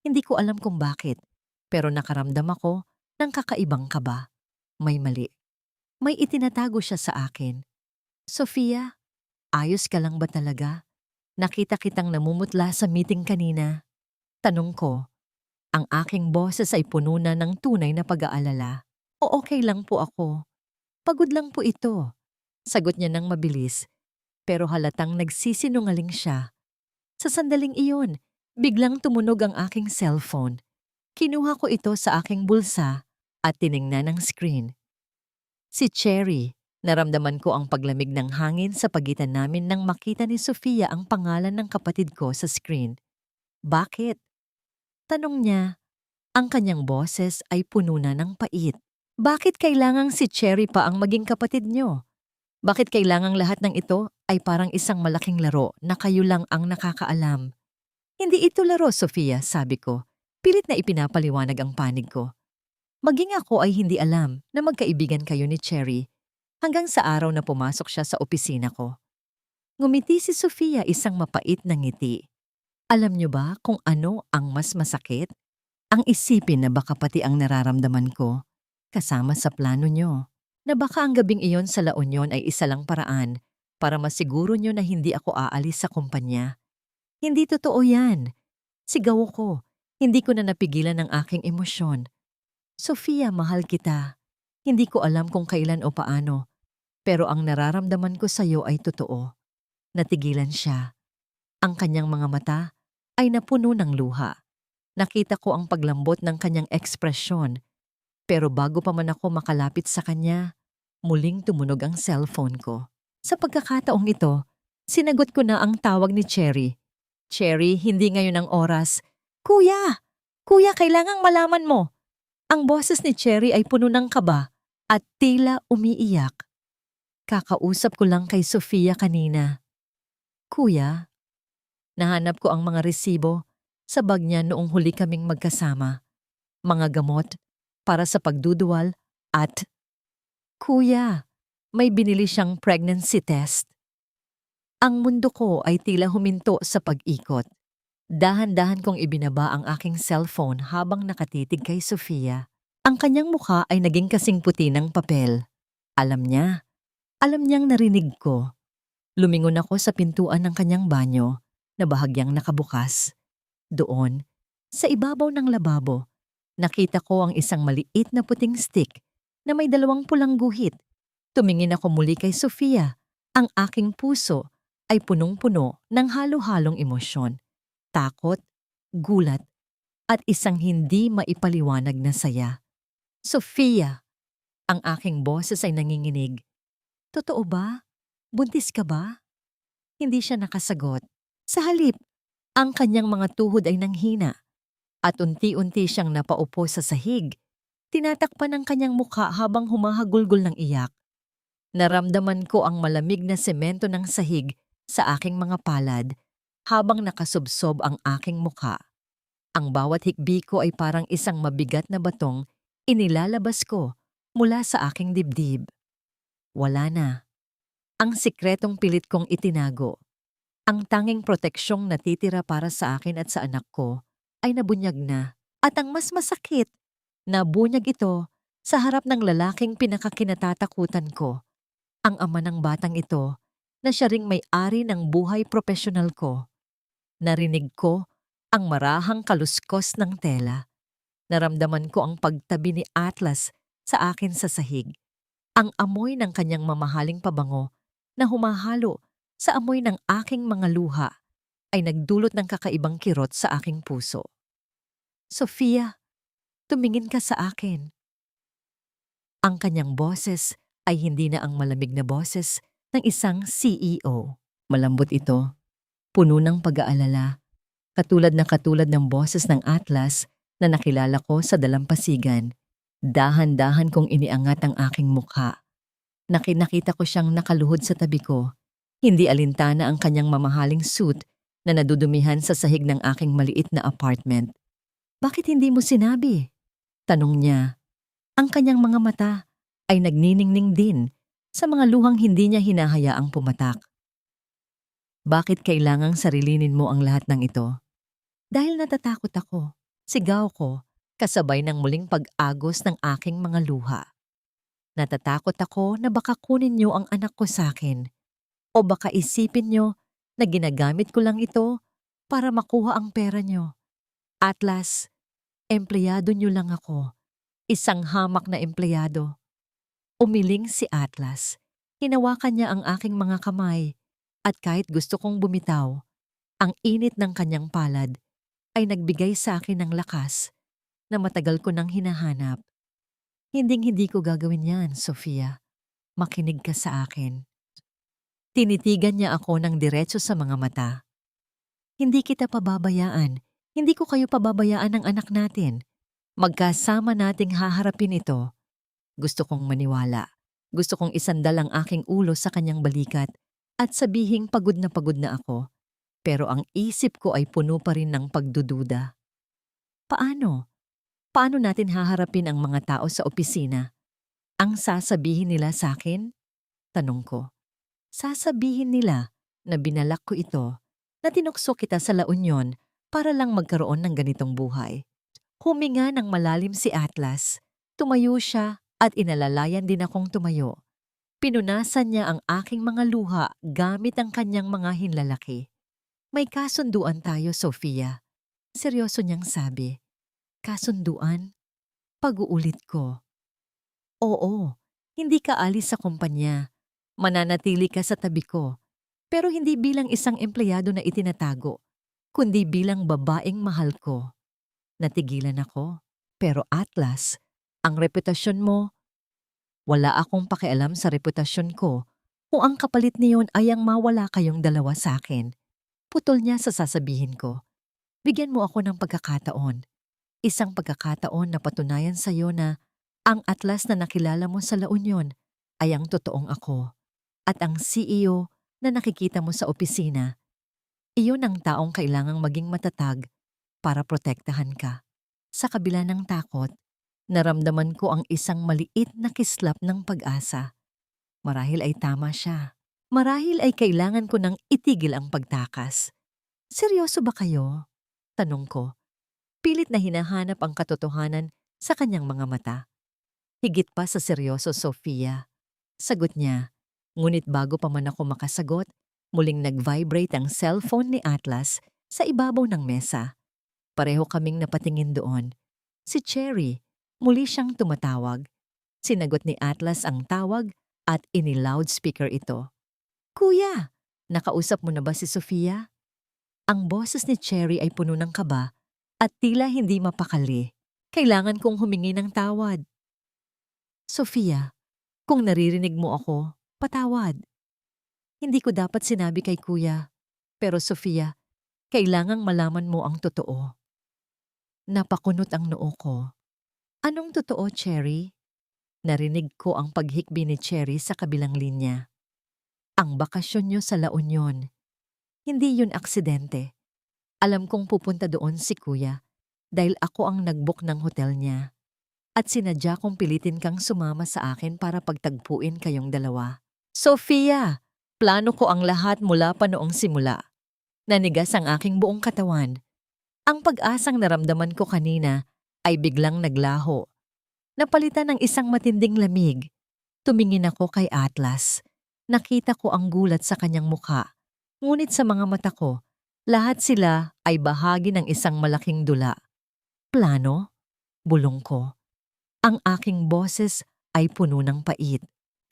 Hindi ko alam kung bakit, pero nakaramdam ako ng kakaibang kaba. May mali. May itinatago siya sa akin. Sofia, ayos ka lang ba talaga? Nakita kitang namumutla sa meeting kanina. Tanong ko, ang aking boses ay puno na ng tunay na pag-aalala. O okay lang po ako. Pagod lang po ito. Sagot niya ng mabilis, pero halatang nagsisinungaling siya. Sa sandaling iyon, biglang tumunog ang aking cellphone. Kinuha ko ito sa aking bulsa at tiningnan ang screen. Si Cherry, naramdaman ko ang paglamig ng hangin sa pagitan namin nang makita ni Sofia ang pangalan ng kapatid ko sa screen. Bakit? Tanong niya. Ang kanyang boses ay puno na ng pait. Bakit kailangang si Cherry pa ang maging kapatid niyo? Bakit kailangang lahat ng ito ay parang isang malaking laro na kayo lang ang nakakaalam? Hindi ito laro, Sofia, sabi ko. Pilit na ipinapaliwanag ang panig ko. Maging ako ay hindi alam na magkaibigan kayo ni Cherry hanggang sa araw na pumasok siya sa opisina ko. Ngumiti si Sofia, isang mapait na ngiti. Alam niyo ba kung ano ang mas masakit? Ang isipin na baka pati ang nararamdaman ko kasama sa plano niyo. Na baka ang gabing iyon sa La Union ay isa lang paraan para masiguro niyo na hindi ako aalis sa kumpanya. Hindi totoo yan. Sigaw ko. Hindi ko na napigilan ang aking emosyon. Sofia, mahal kita. Hindi ko alam kung kailan o paano, pero ang nararamdaman ko sa iyo ay totoo. Natigilan siya. Ang kanyang mga mata ay napuno ng luha. Nakita ko ang paglambot ng kanyang ekspresyon. Pero bago pa man ako makalapit sa kanya, muling tumunog ang cellphone ko. Sa pagkakataong ito, sinagot ko na ang tawag ni Cherry. Cherry, hindi ngayon ang oras. Kuya! Kuya, kailangang malaman mo. Ang boses ni Cherry ay puno ng kaba at tila umiiyak. Kakausap ko lang kay Sofia kanina. Kuya, nahanap ko ang mga resibo sa bag niya noong huli kaming magkasama. Mga gamot para sa pagduduwal at... Kuya, may binili siyang pregnancy test. Ang mundo ko ay tila huminto sa pag-ikot. Dahan-dahan kong ibinaba ang aking cellphone habang nakatitig kay Sofia. Ang kanyang mukha ay naging kasing puti ng papel. Alam niyang narinig ko. Lumingon ako sa pintuan ng kanyang banyo na bahagyang nakabukas. Doon, sa ibabaw ng lababo, nakita ko ang isang maliit na puting stick na may 2 pulang guhit. Tumingin ako muli kay Sofia. Ang aking puso ay punong-puno ng halo-halong emosyon. Takot, gulat, at isang hindi maipaliwanag na saya. Sofia, Ang aking boses ay nanginginig. Totoo ba? Buntis ka ba? Hindi siya nakasagot. Sa halip, ang kanyang mga tuhod ay nanghina at unti-unti siyang napaupo sa sahig. Tinatakpan ang kanyang mukha habang humahagulgol ng iyak. Naramdaman ko ang malamig na semento ng sahig sa aking mga palad habang nakasubsob ang aking mukha. Ang bawat hikbi ko ay parang isang mabigat na batong inilalabas ko mula sa aking dibdib. Wala na. Ang sikretong pilit kong itinago. Ang tanging proteksyong natitira para sa akin at sa anak ko ay nabunyag na. At ang mas masakit, nabunyag ito sa harap ng lalaking pinakakinatatakutan ko. Ang ama ng batang ito na siya ring may-ari ng buhay propesyonal ko. Narinig ko ang marahang kaluskos ng tela. Naramdaman ko ang pagtabi ni Atlas sa akin sa sahig. Ang amoy ng kanyang mamahaling pabango na humahalo sa amoy ng aking mga luha ay nagdulot ng kakaibang kirot sa aking puso. Sofia, tumingin ka sa akin. Ang kanyang boses ay hindi na ang malamig na boses ng isang CEO. Malambot ito, puno ng pag-aalala, katulad ng boses ng Atlas na nakilala ko sa dalampasigan. Dahan-dahan kong iniangat ang aking mukha. Nakita ko siyang nakaluhod sa tabi ko. Hindi alintana ang kanyang mamahaling suit na nadudumihan sa sahig ng aking maliit na apartment. Bakit hindi mo sinabi? Tanong niya. Ang kanyang mga mata ay nagniningning din sa mga luhang hindi niya hinahayaang pumatak. Bakit kailangang sarilinin mo ang lahat ng ito? Dahil natatakot ako, sigaw ko, kasabay ng muling pag-agos ng aking mga luha. Natatakot ako na baka kunin niyo ang anak ko sa akin. O baka isipin niyo na ginagamit ko lang ito para makuha ang pera niyo. Atlas, empleyado niyo lang ako. Isang hamak na empleyado. Umiling si Atlas. Hinawakan niya ang aking mga kamay at kahit gusto kong bumitaw, ang init ng kanyang palad ay nagbigay sa akin ng lakas na matagal ko nang hinahanap. Hinding-hindi ko gagawin yan, Sofia. Makinig ka sa akin. Tinitigan niya ako ng diretso sa mga mata. Hindi kita pababayaan. Hindi ko kayo pababayaan ng anak natin. Magkasama nating haharapin ito. Gusto kong maniwala. Gusto kong isandal ang aking ulo sa kanyang balikat at sabihing pagod na ako. Pero ang isip ko ay puno pa rin ng pagdududa. Paano? Paano natin haharapin ang mga tao sa opisina? Ang sasabihin nila sa akin? Tanong ko. Sasabihin nila na binalak ko ito, na tinukso kita sa La Union para lang magkaroon ng ganitong buhay. Huminga ng malalim si Atlas. Tumayo siya at inalalayan din akong tumayo. Pinunasan niya ang aking mga luha gamit ang kanyang mga hinlalaki. May kasunduan tayo, Sofia. Seryoso niyang sabi. Kasunduan? Pag-uulit ko. Oo, hindi ka alis sa kumpanya. Mananatili ka sa tabi ko. Pero hindi bilang isang empleyado na itinatago, kundi bilang babaeng mahal ko. Natigilan ako. Pero Atlas, ang reputasyon mo, wala akong pakialam sa reputasyon ko kung ang kapalit niyon ay ang mawala kayong dalawa sa akin. Putol niya sa sasabihin ko. Bigyan mo ako ng pagkakataon. Isang pagkakataon na patunayan sa iyo na ang Atlas na nakilala mo sa La Union ay ang totoong ako. At ang CEO na nakikita mo sa opisina, iyon ang taong kailangang maging matatag para protektahan ka. Sa kabila ng takot, naramdaman ko ang isang maliit na kislap ng pag-asa. Marahil ay tama siya. Marahil ay kailangan ko nang itigil ang pagtakas. Seryoso ba kayo? Tanong ko. Pilit na hinahanap ang katotohanan sa kanyang mga mata. Higit pa sa seryoso, Sofia. Sagot niya. Ngunit bago pa man ako makasagot, muling nag-vibrate ang cellphone ni Atlas sa ibabaw ng mesa. Pareho kaming napatingin doon. Si Cherry, muli siyang tumatawag. Sinagot ni Atlas ang tawag at ini-loudspeaker ito. Kuya, nakausap mo na ba si Sofia? Ang boses ni Cherry ay puno ng kaba at tila hindi mapakali. Kailangan kong humingi ng tawad. Sofia, kung naririnig mo ako, patawad. Hindi ko dapat sinabi kay kuya. Pero Sofia, kailangang malaman mo ang totoo. Napakunot ang noo ko. Anong totoo, Cherry? Narinig ko ang paghikbi ni Cherry sa kabilang linya. Ang bakasyon niyo sa La Union. Hindi yun aksidente. Alam kong pupunta doon si kuya dahil ako ang nag-book ng hotel niya. At sinadya kong pilitin kang sumama sa akin para pagtagpuin kayong dalawa. Sofia, plano ko ang lahat mula pa noong simula. Nanigas ang aking buong katawan. Ang pag-asang naramdaman ko kanina ay biglang naglaho. Napalitan ng isang matinding lamig. Tumingin ako kay Atlas. Nakita ko ang gulat sa kanyang mukha. Ngunit sa mga mata ko, lahat sila ay bahagi ng isang malaking dula. Plano? Bulong ko. Ang aking boses ay puno ng pait.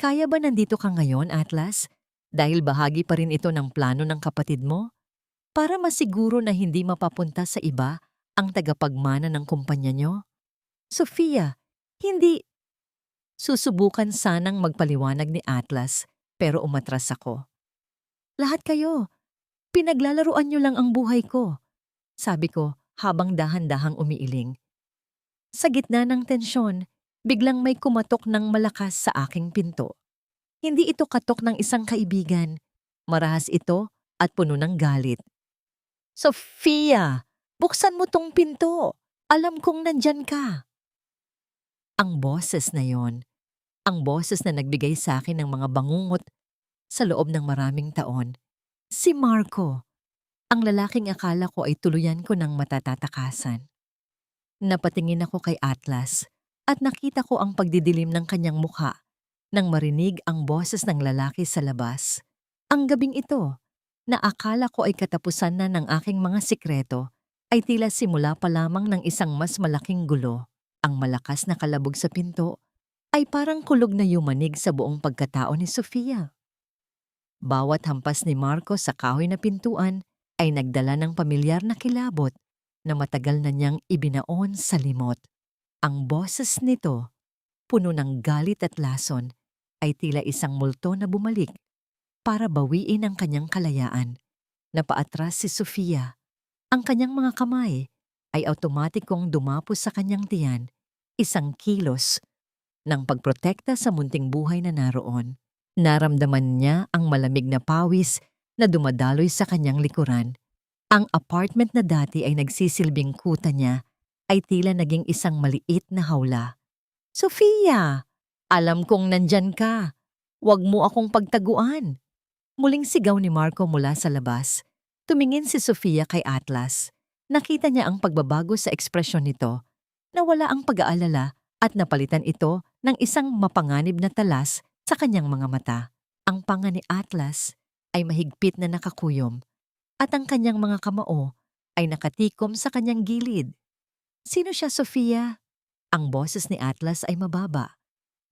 Kaya ba nandito ka ngayon, Atlas? Dahil bahagi pa rin ito ng plano ng kapatid mo? Para masiguro na hindi mapapunta sa iba ang tagapagmana ng kumpanya nyo? Sofia, hindi. Susubukan sanang magpaliwanag ni Atlas pero umatras ako. Lahat kayo, pinaglalaruan nyo lang ang buhay ko. Sabi ko habang dahan-dahang umiiling. Sa gitna ng tensyon, biglang may kumatok ng malakas sa aking pinto. Hindi ito katok ng isang kaibigan. Marahas ito at puno ng galit. Sofia, buksan mo tong pinto. Alam kong nandyan ka. Ang boses na yon, ang boses na nagbigay sa akin ng mga bangungot sa loob ng maraming taon. Si Marco, ang lalaking akala ko ay tuluyan ko ng matatatakasan. Napatingin ako kay Atlas at nakita ko ang pagdidilim ng kanyang mukha nang marinig ang boses ng lalaki sa labas. Ang gabing ito, na akala ko ay katapusan na ng aking mga sikreto, ay tila simula pa lamang ng isang mas malaking gulo. Ang malakas na kalabog sa pinto ay parang kulog na yumanig sa buong pagkatao ni Sofia. Bawat hampas ni Marco sa kahoy na pintuan ay nagdala ng pamilyar na kilabot na matagal na niyang ibinaon sa limot. Ang boses nito, puno ng galit at lason, ay tila isang multo na bumalik para bawiin ang kanyang kalayaan. Napaatras si Sofia. Ang kanyang mga kamay ay automatikong dumapos sa kanyang tiyan, isang kilos ng pagprotekta sa munting buhay na naroon. Naramdaman niya ang malamig na pawis na dumadaloy sa kanyang likuran. Ang apartment na dati ay nagsisilbing kuta niya ay tila naging isang maliit na hawla. Sofia, alam kong nandyan ka. Huwag mo akong pagtaguan. Muling sigaw ni Marco mula sa labas. Tumingin si Sofia kay Atlas. Nakita niya ang pagbabago sa ekspresyon nito. Nawala ang pag-aalala at napalitan ito ng isang mapanganib na talas sa kanyang mga mata. Ang panga ni Atlas ay mahigpit na nakakuyom at ang kanyang mga kamao ay nakatikom sa kanyang gilid. Sino siya, Sofia? Ang boses ni Atlas ay mababa.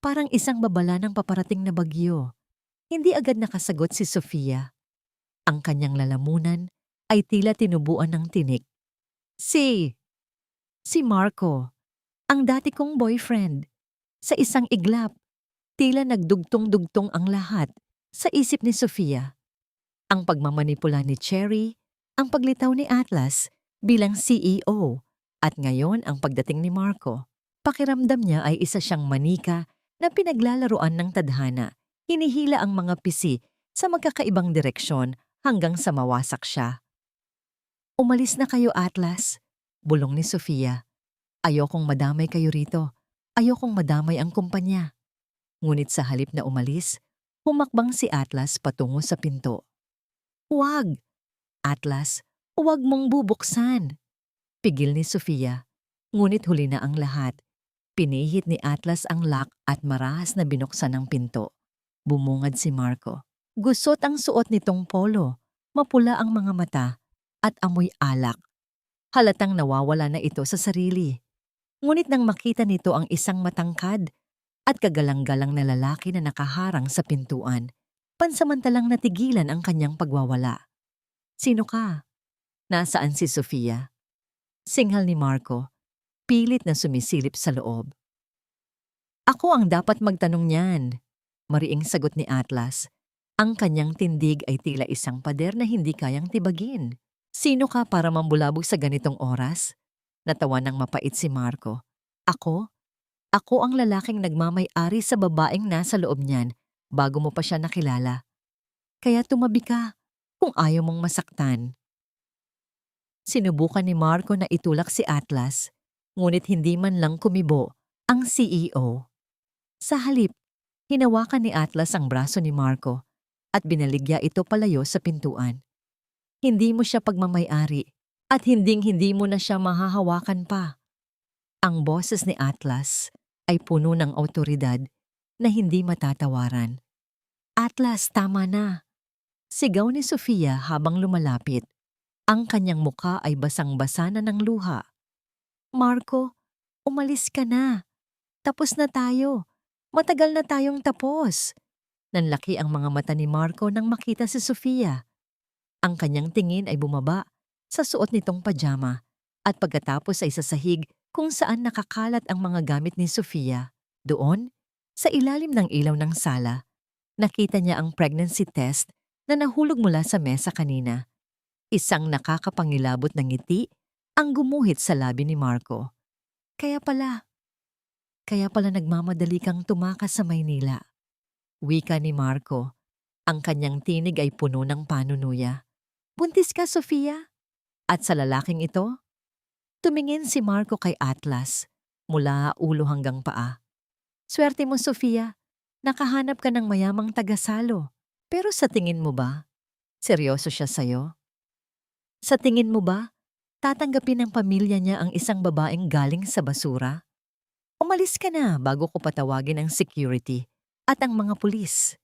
Parang isang babala ng paparating na bagyo. Hindi agad nakasagot si Sofia. Ang kanyang lalamunan ay tila tinubuan ng tinik. Si Marco, ang dati kong boyfriend. Sa isang iglap, tila nagdugtong-dugtong ang lahat sa isip ni Sofia. Ang pagmamanipula ni Cherry, ang paglitaw ni Atlas bilang CEO, at ngayon ang pagdating ni Marco. Pakiramdam niya ay isa siyang manika na pinaglalaruan ng tadhana. Hinihila ang mga pisi sa magkakaibang direksyon hanggang sa mawasak siya. Umalis na kayo, Atlas, bulong ni Sofia. Ayokong madamay kayo rito. Ayokong madamay ang kumpanya. Ngunit sa halip na umalis, humakbang si Atlas patungo sa pinto. Huwag! Atlas, huwag mong bubuksan! Pigil ni Sofia. Ngunit huli na ang lahat. Pinihit ni Atlas ang lock at marahas na binuksan ang pinto. Bumungad si Marco. Gusot ang suot nitong polo, mapula ang mga mata, at amoy alak. Halatang nawawala na ito sa sarili. Ngunit nang makita nito ang isang matangkad at kagalang-galang na lalaki na nakaharang sa pintuan, pansamantalang natigilan ang kanyang pagwawala. Sino ka? Nasaan si Sofia? Singhal ni Marco, pilit na sumisilip sa loob. Ako ang dapat magtanong niyan. Mariing sagot ni Atlas. Ang kanyang tindig ay tila isang pader na hindi kayang tibagin. Sino ka para mambulabog sa ganitong oras? Natawa ng mapait si Marco. Ako? Ako ang lalaking nagmamay-ari sa babaeng nasa loob niyan bago mo pa siya nakilala. Kaya tumabi ka kung ayaw mong masaktan. Sinubukan ni Marco na itulak si Atlas, ngunit hindi man lang kumibo ang CEO. Sa halip, hinawakan ni Atlas ang braso ni Marco at binaligya ito palayo sa pintuan. Hindi mo siya pagmamay-ari at hinding-hindi mo na siya mahahawakan pa. Ang boses ni Atlas ay puno ng awtoridad na hindi matatawaran. Atlas, tama na. Sigaw ni Sofia habang lumalapit. Ang kanyang muka ay basang-basa na ng luha. Marco, umalis ka na. Tapos na tayo. Matagal na tayong tapos. Nanlaki ang mga mata ni Marco nang makita si Sofia. Ang kanyang tingin ay bumaba sa suot nitong pajama at pagkatapos ay sasahig kung saan nakakalat ang mga gamit ni Sofia. Doon, sa ilalim ng ilaw ng sala, nakita niya ang pregnancy test na nahulog mula sa mesa kanina. Isang nakakapangilabot na ngiti ang gumuhit sa labi ni Marco. Kaya pala nagmamadali kang tumakas sa Maynila. Wika ni Marco. Ang kanyang tinig ay puno ng panunuya. Buntis ka, Sofia? At sa lalaking ito? Tumingin si Marco kay Atlas, mula ulo hanggang paa. Swerte mo, Sofia. Nakahanap ka ng mayamang tagasalo. Pero sa tingin mo ba, seryoso siya sa'yo? Sa tingin mo ba, tatanggapin ng pamilya niya ang isang babaeng galing sa basura? Umalis ka na bago ko patawagin ang security at ang mga pulis.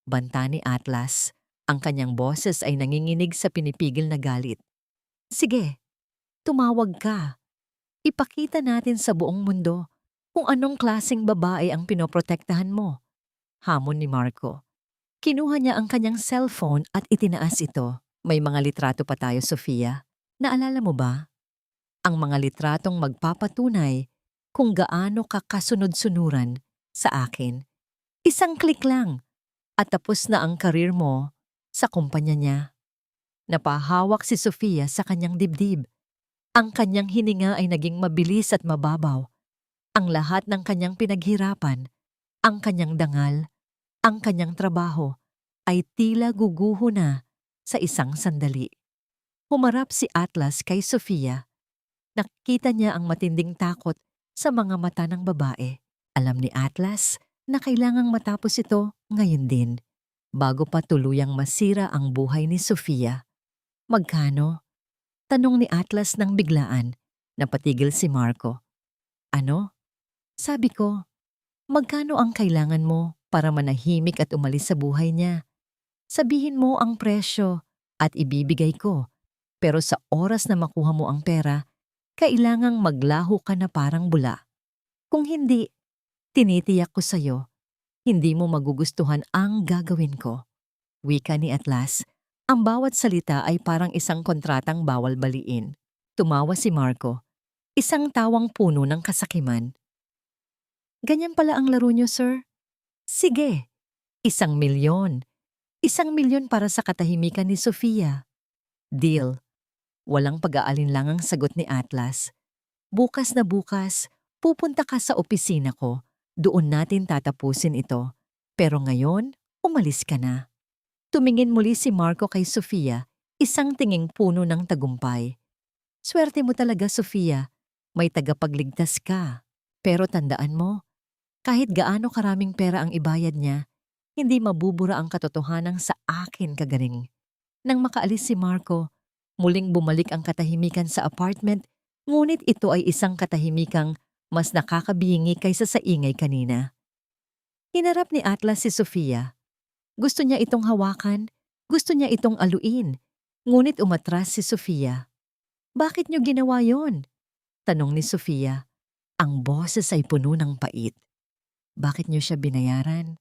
Banta ni Atlas. Ang kanyang boses ay nanginginig sa pinipigil na galit. Sige, tumawag ka. Ipakita natin sa buong mundo kung anong klaseng babae ang pinoprotektahan mo. Hamon ni Marco. Kinuha niya ang kanyang cellphone at itinaas ito. May mga litrato pa tayo, Sofia. Naalala mo ba? Ang mga litratong magpapatunay kung gaano ka kasunod-sunuran sa akin. Isang click lang at tapos na ang karir mo sa kumpanya niya. Napahawak si Sofia sa kanyang dibdib. Ang kanyang hininga ay naging mabilis at mababaw. Ang lahat ng kanyang pinaghirapan, ang kanyang dangal, ang kanyang trabaho ay tila guguho na sa isang sandali. Humarap si Atlas kay Sofia. Nakita niya ang matinding takot sa mga mata ng babae. Alam ni Atlas na kailangang matapos ito ngayon din, bago pa tuluyang masira ang buhay ni Sofia. Magkano? Tanong ni Atlas nang biglaan. Napatigil si Marco. Ano? Sabi ko, magkano ang kailangan mo para manahimik at umalis sa buhay niya? Sabihin mo ang presyo at ibibigay ko. Pero sa oras na makuha mo ang pera, kailangang maglaho ka na parang bula. Kung hindi, tinitiyak ko sa'yo, hindi mo magugustuhan ang gagawin ko. Wika ni Atlas. Ang bawat salita ay parang isang kontratang bawal baliin. Tumawa si Marco. Isang tawang puno ng kasakiman. Ganyan pala ang laro niyo, sir? Sige, 1,000,000. 1,000,000 para sa katahimikan ni Sofia. Deal. Walang pag-aalinlangang sagot ni Atlas. Bukas na bukas, pupunta ka sa opisina ko. Doon natin tatapusin ito. Pero ngayon, umalis ka na. Tumingin muli si Marco kay Sofia, isang tinging puno ng tagumpay. Swerte mo talaga, Sofia. May tagapagligtas ka. Pero tandaan mo, kahit gaano karaming pera ang ibayad niya, hindi mabubura ang katotohanan sa akin kagaling. Nang makaalis si Marco, muling bumalik ang katahimikan sa apartment, ngunit ito ay isang katahimikang mas nakakabingi kaysa sa ingay kanina. Hinarap ni Atlas si Sofia. Gusto niya itong hawakan, gusto niya itong aluin, ngunit umatras si Sofia. Bakit niyo ginawa yon? Tanong ni Sofia. Ang boses ay puno ng pait. Bakit niyo siya binayaran?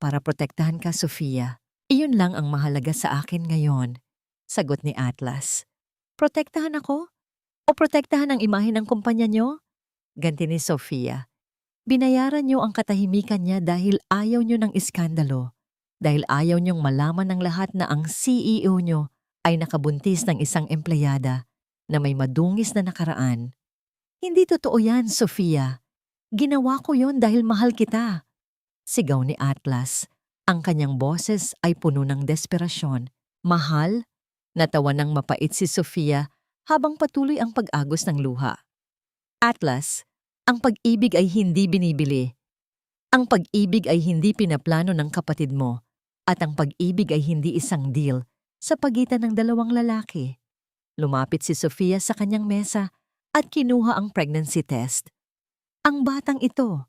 Para protektahan ka, Sofia. Iyon lang ang mahalaga sa akin ngayon, sagot ni Atlas. Protektahan ako? O protektahan ang imahe ng kumpanya niyo? Ganti ni Sofia. Binayaran niyo ang katahimikan niya dahil ayaw niyo ng iskandalo, dahil ayaw niyong malaman ng lahat na ang CEO niyo ay nakabuntis ng isang empleyada na may madungis na nakaraan. Hindi totoo yan, Sofia. Ginawa ko yon dahil mahal kita. Sigaw ni Atlas. Ang kanyang boses ay puno ng desperasyon. Mahal? Natawa ng mapait si Sofia habang patuloy ang pag-agos ng luha. Atlas, ang pag-ibig ay hindi binibili. Ang pag-ibig ay hindi pinaplano ng kapatid mo. At ang pag-ibig ay hindi isang deal sa pagitan ng dalawang lalaki. Lumapit si Sofia sa kanyang mesa at kinuha ang pregnancy test. Ang batang ito,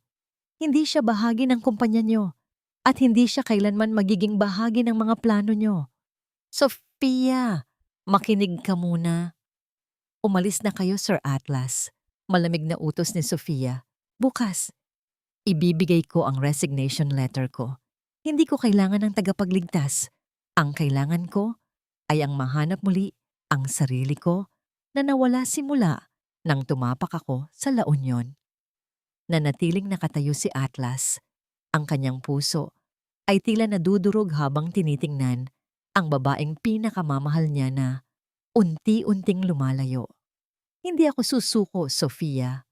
hindi siya bahagi ng kumpanya niyo at hindi siya kailanman magiging bahagi ng mga plano niyo. Sofia, makinig ka muna. Umalis na kayo, Sir Atlas. Malamig na utos ni Sofia. Bukas, ibibigay ko ang resignation letter ko. Hindi ko kailangan ng tagapagligtas. Ang kailangan ko ay ang mahanap muli ang sarili ko na nawala simula nang tumapak ako sa La Union. Nanatiling nakatayo si Atlas. Ang kanyang puso ay tila nadudurog habang tinitingnan ang babaeng pinakamamahal niya na unti-unting lumalayo. Hindi ako susuko, Sofia.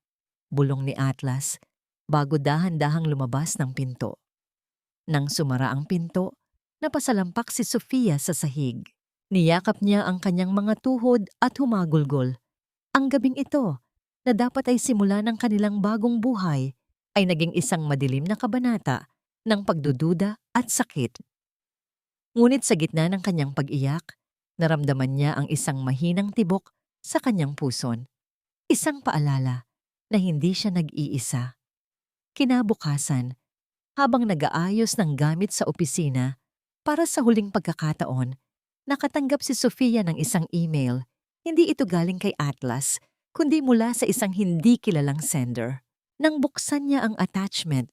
Bulong ni Atlas bago dahan-dahang lumabas ng pinto. Nang sumara ang pinto, napasalampak si Sofia sa sahig. Niyakap niya ang kanyang mga tuhod at humagulgol. Ang gabing ito, na dapat ay simula ng kanilang bagong buhay, ay naging isang madilim na kabanata ng pagdududa at sakit. Ngunit sa gitna ng kanyang pag-iyak, naramdaman niya ang isang mahinang tibok sa kanyang puson. Isang paalala na hindi siya nag-iisa. Kinabukasan, habang nag-aayos ng gamit sa opisina para sa huling pagkakataon, nakatanggap si Sofia ng isang email. Hindi ito galing kay Atlas, kundi mula sa isang hindi kilalang sender. Nang buksan niya ang attachment,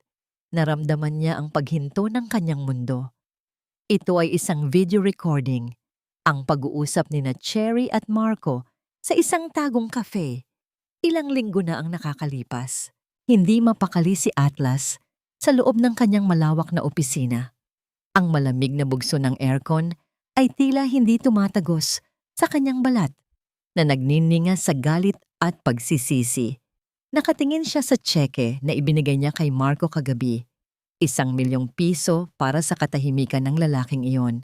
naramdaman niya ang paghinto ng kanyang mundo. Ito ay isang video recording, ang pag-uusap ni Cherry at Marco sa isang tagong cafe. Ilang linggo na ang nakakalipas. Hindi mapakali si Atlas sa loob ng kanyang malawak na opisina. Ang malamig na bugso ng aircon ay tila hindi tumatagos sa kanyang balat na nagnininga sa galit at pagsisisi. Nakatingin siya sa tseke na ibinigay niya kay Marco kagabi. ₱1,000,000 para sa katahimikan ng lalaking iyon.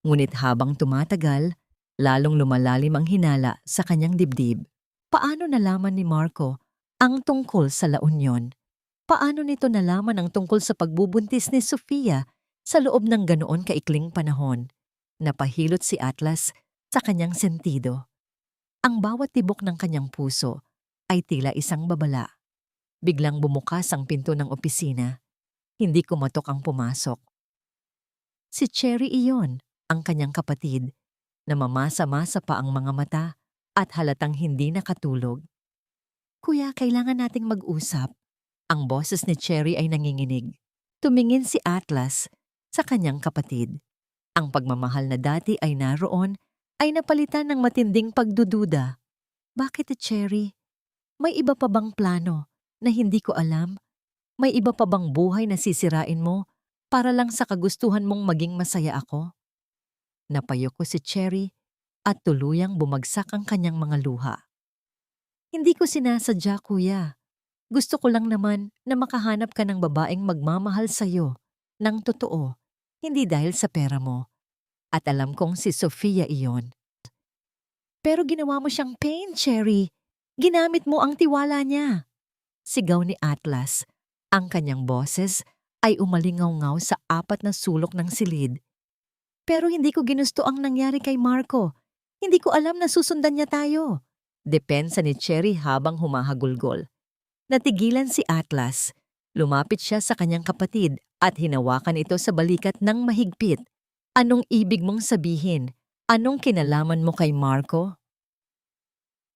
Ngunit habang tumatagal, lalong lumalalim ang hinala sa kanyang dibdib. Paano nalaman ni Marco ang tungkol sa La Union? Paano nito nalaman ang tungkol sa pagbubuntis ni Sofia sa loob ng ganoon kaikling panahon? Napahilot si Atlas sa kanyang sentido. Ang bawat tibok ng kanyang puso ay tila isang babala. Biglang bumukas ang pinto ng opisina. Hindi kumatok ang pumasok. Si Cherry iyon, ang kanyang kapatid, na mamasa-masa pa ang mga mata at halatang hindi nakatulog. Kuya, kailangan nating mag-usap. Ang boses ni Cherry ay nanginginig. Tumingin si Atlas sa kanyang kapatid. Ang pagmamahal na dati ay naroon ay napalitan ng matinding pagdududa. Bakit, Cherry? May iba pa bang plano na hindi ko alam? May iba pa bang buhay na sisirain mo para lang sa kagustuhan mong maging masaya ako? Napayoko si Cherry at tuluyang bumagsak ang kanyang mga luha. Hindi ko sinasadya, kuya. Gusto ko lang naman na makahanap ka ng babaeng magmamahal sa'yo ng totoo, hindi dahil sa pera mo. At alam kong si Sofia iyon. Pero ginawa mo siyang pain, Cherry. Ginamit mo ang tiwala niya. Sigaw ni Atlas. Ang kanyang boses ay umalingaw-ngaw sa apat na sulok ng silid. Pero hindi ko ginusto ang nangyari kay Marco. Hindi ko alam na susundan niya tayo. Depensa ni Cherry habang humahagulgol. Natigilan si Atlas. Lumapit siya sa kanyang kapatid at hinawakan ito sa balikat ng mahigpit. Anong ibig mong sabihin? Anong kinalaman mo kay Marco?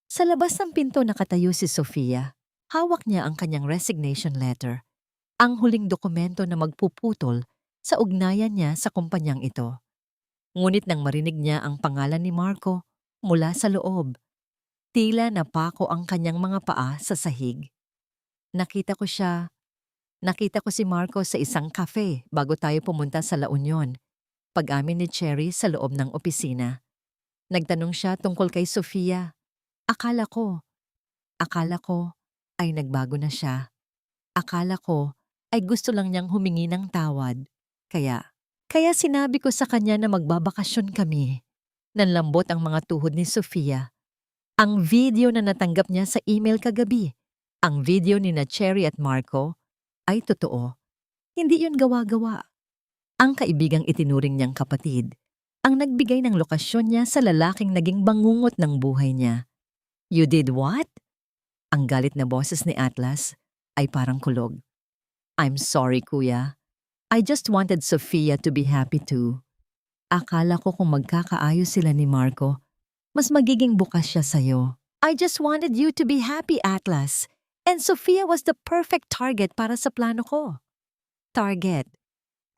Sa labas ng pinto nakatayo si Sofia. Hawak niya ang kanyang resignation letter. Ang huling dokumento na magpuputol sa ugnayan niya sa kumpanyang ito. Ngunit nang marinig niya ang pangalan ni Marco mula sa loob, tila napako ang kanyang mga paa sa sahig. Nakita ko siya Nakita ko si Marco sa isang cafe bago tayo pumunta sa La Union. Pag-amin ni Cherry sa loob ng opisina. Nagtanong siya tungkol kay Sofia. Akala ko, akala ko ay nagbago na siya. Akala ko ay gusto lang niyang humingi ng tawad. Kaya sinabi ko sa kanya na magbabakasyon kami. Nanlambot ang mga tuhod ni Sofia. Ang video na natanggap niya sa email kagabi, ang video ni na Cherry at Marco, ay totoo. Hindi yun gawa-gawa. Ang kaibigang itinuring niyang kapatid, ang nagbigay ng lokasyon niya sa lalaking naging bangungot ng buhay niya. You did what? Ang galit na boses ni Atlas ay parang kulog. I'm sorry, kuya. I just wanted Sofia to be happy too. Akala ko kung magkakaayos sila ni Marco, mas magiging bukas siya sa'yo. I just wanted you to be happy, Atlas. And Sofia was the perfect target para sa plano ko. Target.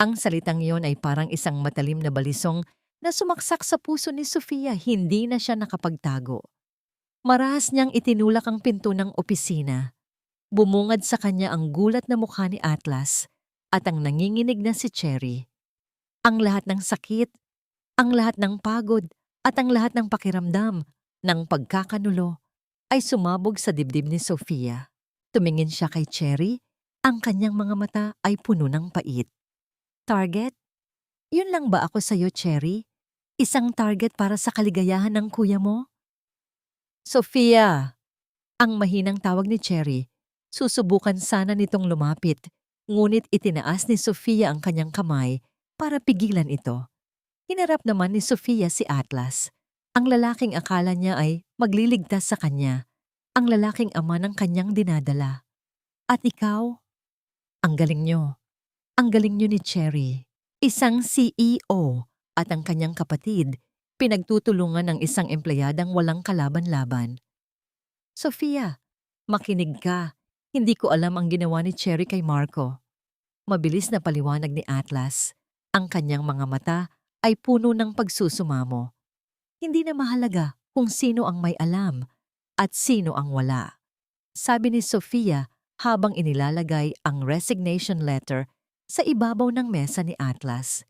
Ang salitang yon ay parang isang matalim na balisong na sumaksak sa puso ni Sofia, hindi na siya nakapagtago. Marahas niyang itinulak ang pinto ng opisina. Bumungad sa kanya ang gulat na mukha ni Atlas at ang nanginginig na si Cherry. Ang lahat ng sakit, ang lahat ng pagod at ang lahat ng pakiramdam ng pagkakanulo ay sumabog sa dibdib ni Sofia. Tumingin siya kay Cherry, ang kanyang mga mata ay puno ng pait. Target? Yun lang ba ako sa'yo, Cherry? Isang target para sa kaligayahan ng kuya mo? Sofia! Ang mahinang tawag ni Cherry. Susubukan sana nitong lumapit, ngunit itinaas ni Sofia ang kanyang kamay para pigilan ito. Hinarap naman ni Sofia si Atlas. Ang lalaking akala niya ay magliligtas sa kanya. Ang lalaking ama ng kanyang dinadala. At ikaw? Ang galing nyo. Ang galing nyo ni Cherry. Isang CEO at ang kanyang kapatid, pinagtutulungan ng isang empleyadang walang kalaban-laban. Sofia, makinig ka. Hindi ko alam ang ginawa ni Cherry kay Marco. Mabilis na paliwanag ni Atlas. Ang kanyang mga mata ay puno ng pagsusumamo. Hindi na mahalaga kung sino ang may alam at sino ang wala. Sabi ni Sofia habang inilalagay ang resignation letter sa ibabaw ng mesa ni Atlas.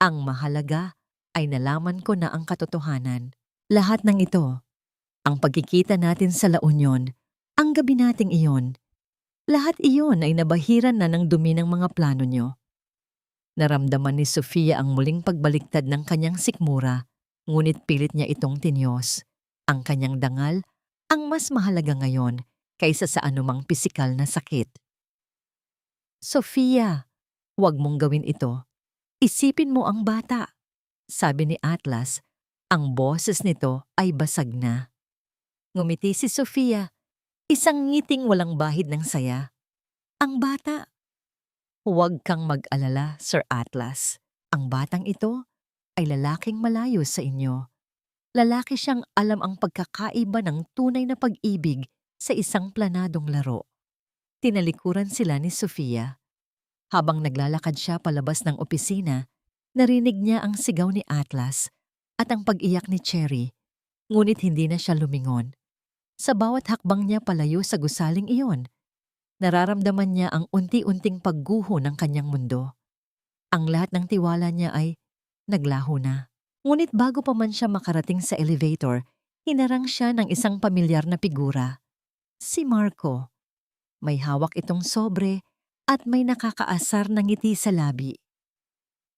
Ang mahalaga ay nalaman ko na ang katotohanan. Lahat ng ito, ang pagkikita natin sa La Union, ang gabi nating iyon, lahat iyon ay nabahiran na ng dumi ng mga plano nyo. Naramdaman ni Sofia ang muling pagbaliktad ng kanyang sikmura, ngunit pilit niya itong tinyos. Ang kanyang dangal, ang mas mahalaga ngayon kaysa sa anumang pisikal na sakit. Sofia, huwag mong gawin ito. Isipin mo ang bata. Sabi ni Atlas, ang boses nito ay basag na. Ngumiti si Sofia, isang ngiting walang bahid ng saya. Ang bata. Huwag kang mag-alala, Sir Atlas. Ang batang ito ay lalaking malayo sa inyo. Lalaki siyang alam ang pagkakaiba ng tunay na pag-ibig sa isang planadong laro. Tinalikuran sila ni Sofia. Habang naglalakad siya palabas ng opisina, narinig niya ang sigaw ni Atlas at ang pag-iyak ni Cherry, ngunit hindi na siya lumingon. Sa bawat hakbang niya palayo sa gusaling iyon, nararamdaman niya ang unti-unting pagguho ng kanyang mundo. Ang lahat ng tiwala niya ay naglaho na. Ngunit bago pa man siya makarating sa elevator, hinarang siya ng isang pamilyar na figura. Si Marco. May hawak itong sobre at may nakakaasar na ngiti sa labi.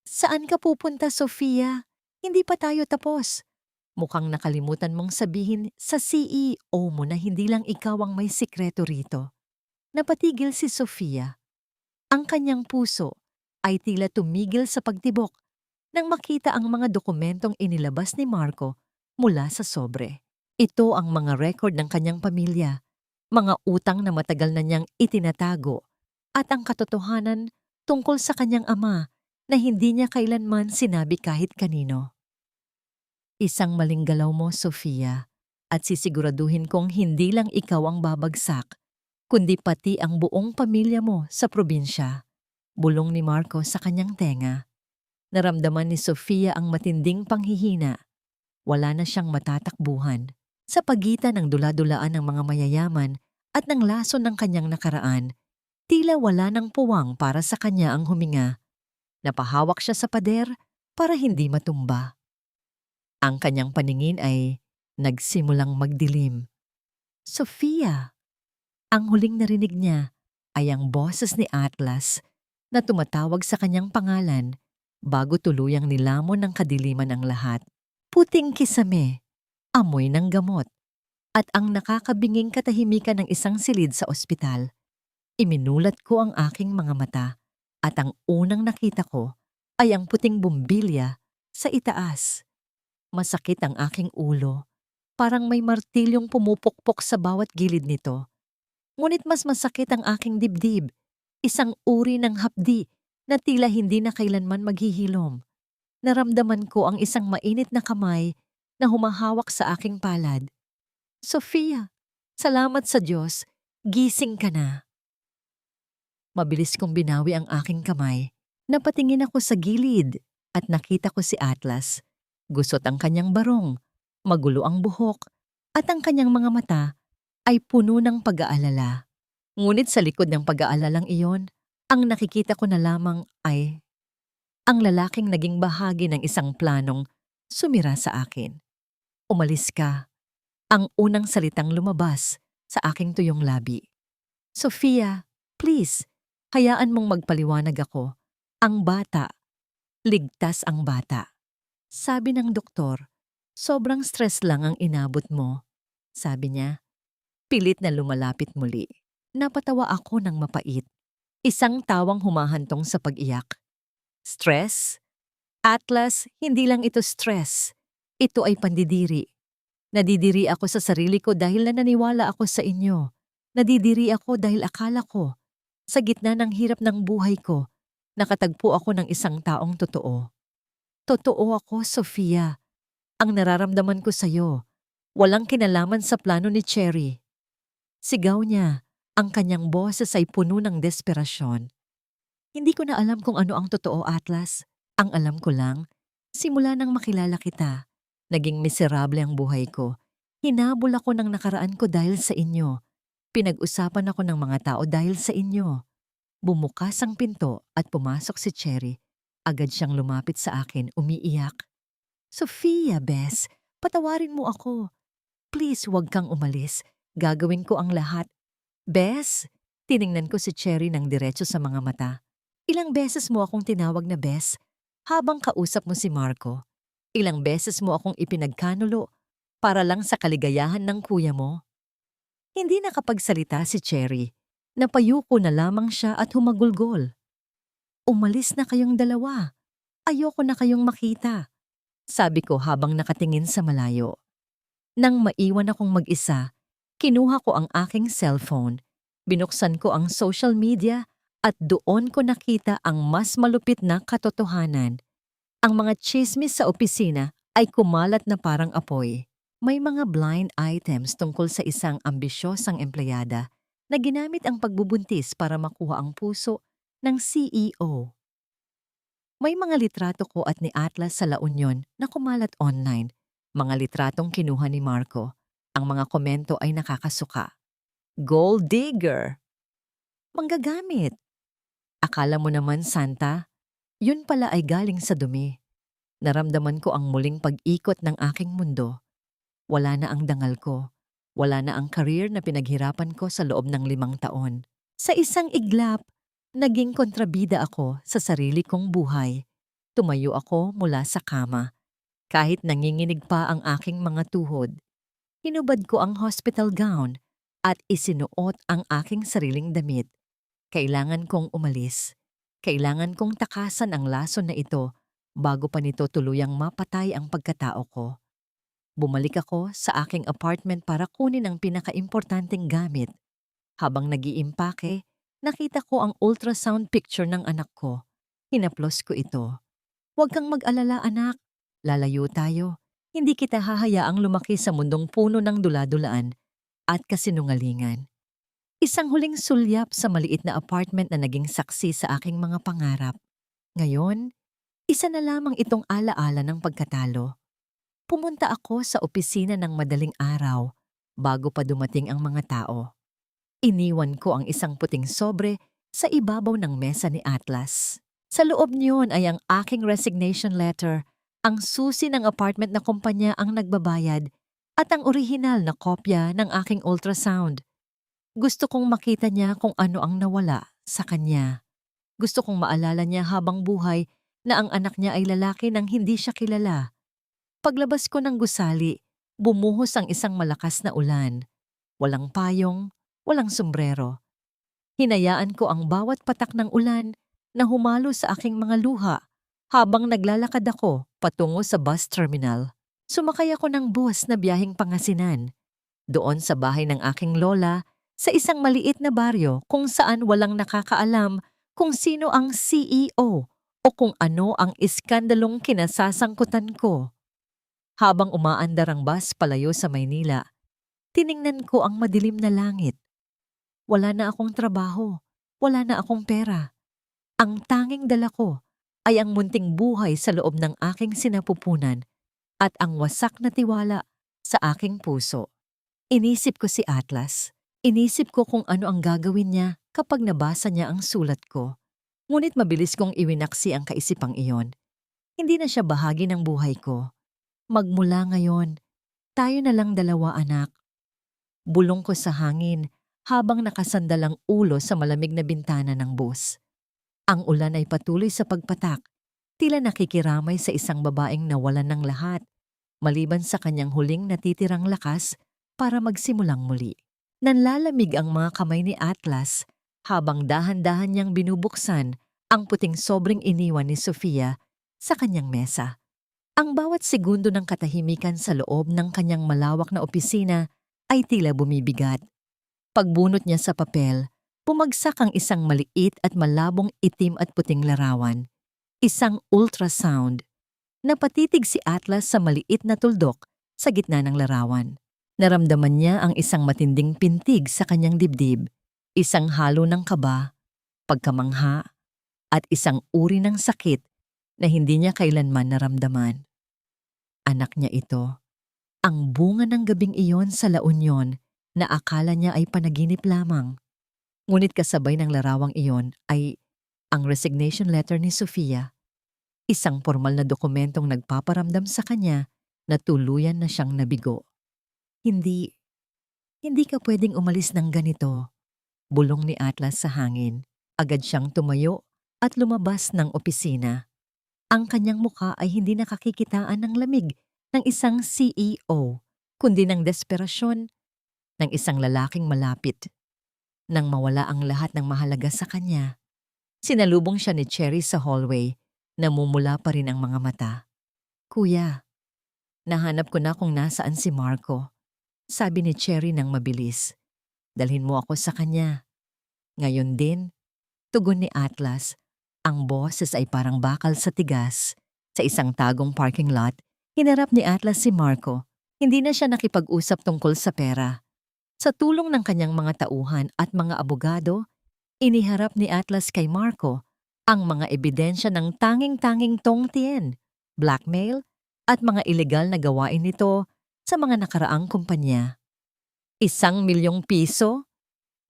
Saan ka pupunta, Sofia? Hindi pa tayo tapos. Mukhang nakalimutan mong sabihin sa CEO mo na hindi lang ikaw ang may sikreto rito. Napatigil si Sofia. Ang kanyang puso ay tila tumigil sa pagtibok nang makita ang mga dokumentong inilabas ni Marco mula sa sobre. Ito ang mga record ng kanyang pamilya, mga utang na matagal na niyang itinatago, at ang katotohanan tungkol sa kanyang ama na hindi niya kailanman sinabi kahit kanino. Isang maling galaw mo, Sofia, at sisiguraduhin kong hindi lang ikaw ang babagsak, kundi pati ang buong pamilya mo sa probinsya. Bulong ni Marco sa kanyang tenga. Naramdaman ni Sofia ang matinding panghihina. Wala na siyang matatakbuhan. Sa pagitan ng dula-dulaan ng mga mayayaman at ng lason ng kanyang nakaraan, Tila wala ng puwang para sa kanya ang huminga. Napahawak siya sa pader para hindi matumba. Ang kanyang paningin ay nagsimulang magdilim. Sofia! Ang huling narinig niya ay ang boses ni Atlas na tumatawag sa kanyang pangalan bago tuluyang nilamon ng kadiliman ang lahat. Puting kisame, amoy ng gamot, at ang nakakabinging katahimikan ng isang silid sa ospital. Iminulat ko ang aking mga mata at ang unang nakita ko ay ang puting bumbilya sa itaas. Masakit ang aking ulo, parang may martilyong pumupukpok sa bawat gilid nito. Ngunit mas masakit ang aking dibdib, isang uri ng hapdi na tila hindi na kailanman maghihilom. Naramdaman ko ang isang mainit na kamay na humahawak sa aking palad. Sofia, salamat sa Diyos, gising ka na. Mabilis kong binawi ang aking kamay. Napatingin ako sa gilid at nakita ko si Atlas. Gusot ang kanyang barong, magulo ang buhok, at ang kanyang mga mata ay puno ng pag-aalala. Ngunit sa likod ng pag-aalalang iyon, ang nakikita ko na lamang ay ang lalaking naging bahagi ng isang planong sumira sa akin. Umalis ka. Ang unang salitang lumabas sa aking tuyong labi. Sofia, please, hayaan mong magpaliwanag ako. Ang bata. Ligtas ang bata. Sabi ng doktor, sobrang stress lang ang inabot mo. Sabi niya, pilit na lumalapit muli. Napatawa ako ng mapait. Isang tawang humahantong sa pag-iyak. Stress? Atlas, hindi lang ito stress. Ito ay pandidiri. Nadidiri ako sa sarili ko dahil nananiwala ako sa inyo. Nadidiri ako dahil akala ko, sa gitna ng hirap ng buhay ko, nakatagpo ako ng isang taong totoo. Totoo ako, Sofia. Ang nararamdaman ko sa'yo, walang kinalaman sa plano ni Cherry. Sigaw niya, ang kanyang boses ay puno ng desperasyon. Hindi ko na alam kung ano ang totoo, Atlas. Ang alam ko lang, simula nang makilala kita, naging miserable ang buhay ko. Hinabol ako ng nakaraan ko dahil sa inyo. Pinag-usapan ako ng mga tao dahil sa inyo. Bumukas ang pinto at pumasok si Cherry. Agad siyang lumapit sa akin, umiiyak. Sofia, Bes, patawarin mo ako. Please, huwag kang umalis. Gagawin ko ang lahat. Bes, tiningnan ko si Cherry ng diretso sa mga mata. Ilang beses mo akong tinawag na Bes habang kausap mo si Marco. Ilang beses mo akong ipinagkanulo para lang sa kaligayahan ng kuya mo. Hindi nakapagsalita si Cherry. Napayuko na lamang siya at humagulgol. Umalis na kayong dalawa. Ayoko na kayong makita. Sabi ko habang nakatingin sa malayo. Nang maiwan akong mag-isa, kinuha ko ang aking cellphone, binuksan ko ang social media at doon ko nakita ang mas malupit na katotohanan. Ang mga tsismis sa opisina ay kumalat na parang apoy. May mga blind items tungkol sa isang ambisyosang empleyada na ginamit ang pagbubuntis para makuha ang puso ng CEO. May mga litrato ko at ni Atlas sa La Union na kumalat online. Mga litratong kinuha ni Marco. Ang mga komento ay nakakasuka. Gold digger! Manggagamit! Akala mo naman, Santa, yun pala ay galing sa dumi. Naramdaman ko ang muling pag-ikot ng aking mundo. Wala na ang dangal ko. Wala na ang career na pinaghirapan ko sa loob ng 5 taon. Sa isang iglap, naging kontrabida ako sa sarili kong buhay. Tumayo ako mula sa kama. Kahit nanginginig pa ang aking mga tuhod. Hinubad ko ang hospital gown at isinuot ang aking sariling damit. Kailangan kong umalis. Kailangan kong takasan ang lason na ito bago pa nito tuluyang mapatay ang pagkatao ko. Bumalik ako sa aking apartment para kunin ang pinakaimportanteng gamit. Habang nag-iimpake, nakita ko ang ultrasound picture ng anak ko. Hinaplos ko ito. Huwag kang mag-alala, anak. Lalayo tayo. Hindi kita hahayaang lumaki sa mundong puno ng dula-dulaan at kasinungalingan. Isang huling sulyap sa maliit na apartment na naging saksi sa aking mga pangarap. Ngayon, isa na lamang itong alaala ng pagkatalo. Pumunta ako sa opisina ng madaling araw bago pa dumating ang mga tao. Iniwan ko ang isang puting sobre sa ibabaw ng mesa ni Atlas. Sa loob niyon ay ang aking resignation letter, ang susi ng apartment na kumpanya ang nagbabayad at ang orihinal na kopya ng aking ultrasound. Gusto kong makita niya kung ano ang nawala sa kanya. Gusto kong maalala niya habang buhay na ang anak niya ay lalaki nang hindi siya kilala. Paglabas ko ng gusali, bumuhos ang isang malakas na ulan. Walang payong, walang sombrero. Hinayaan ko ang bawat patak ng ulan na humalo sa aking mga luha habang naglalakad ako patungo sa bus terminal. Sumakay ako ng bus na biyaheng Pangasinan. Doon sa bahay ng aking lola sa isang maliit na baryo kung saan walang nakakaalam kung sino ang CEO o kung ano ang iskandalong kinasasangkutan ko. Habang umaandar ang bus palayo sa Maynila, tiningnan ko ang madilim na langit. Wala na akong trabaho, wala na akong pera. Ang tanging dala ko ay ang munting buhay sa loob ng aking sinapupunan at ang wasak na tiwala sa aking puso. Inisip ko si Atlas. Inisip ko kung ano ang gagawin niya kapag nabasa niya ang sulat ko. Ngunit mabilis kong iwinaksi ang kaisipang iyon. Hindi na siya bahagi ng buhay ko. Magmula ngayon, tayo na lang dalawa, anak. Bulong ko sa hangin habang nakasandal ang ulo sa malamig na bintana ng bus. Ang ulan ay patuloy sa pagpatak, tila nakikiramay sa isang babaeng nawalan ng lahat, maliban sa kanyang huling natitirang lakas para magsimulang muli. Nanlalamig ang mga kamay ni Atlas habang dahan-dahan niyang binubuksan ang puting sobrang iniwan ni Sofia sa kanyang mesa. Ang bawat segundo ng katahimikan sa loob ng kanyang malawak na opisina ay tila bumibigat. Pagbunot niya sa papel, bumagsak ang isang maliit at malabong itim at puting larawan. Isang ultrasound. Napatitig si Atlas sa maliit na tuldok sa gitna ng larawan. Naramdaman niya ang isang matinding pintig sa kanyang dibdib, isang halo ng kaba, pagkamangha, at isang uri ng sakit na hindi niya kailanman naramdaman. Anak niya ito. Ang bunga ng gabing iyon sa La Union na akala niya ay panaginip lamang. Ngunit kasabay ng larawang iyon ay ang resignation letter ni Sofia, isang formal na dokumentong nagpaparamdam sa kanya na tuluyan na siyang nabigo. Hindi ka pwedeng umalis ng ganito, bulong ni Atlas sa hangin. Agad siyang tumayo at lumabas ng opisina. Ang kanyang mukha ay hindi nakakikitaan ng lamig ng isang CEO, kundi ng desperasyon ng isang lalaking malapit. Nang mawala ang lahat ng mahalaga sa kanya, sinalubong siya ni Cherry sa hallway, namumula pa rin ang mga mata. Kuya, nahanap ko na kung nasaan si Marco, sabi ni Cherry nang mabilis. Dalhin mo ako sa kanya. Ngayon din, tugon ni Atlas. Ang boses ay parang bakal sa tigas. Sa isang tagong parking lot, hinarap ni Atlas si Marco. Hindi na siya nakipag-usap tungkol sa pera. Sa tulong ng kanyang mga tauhan at mga abogado, iniharap ni Atlas kay Marco ang mga ebidensya ng tanging-tanging Tong Tien, blackmail at mga ilegal na gawain nito sa mga nakaraang kumpanya. 1,000,000 piso?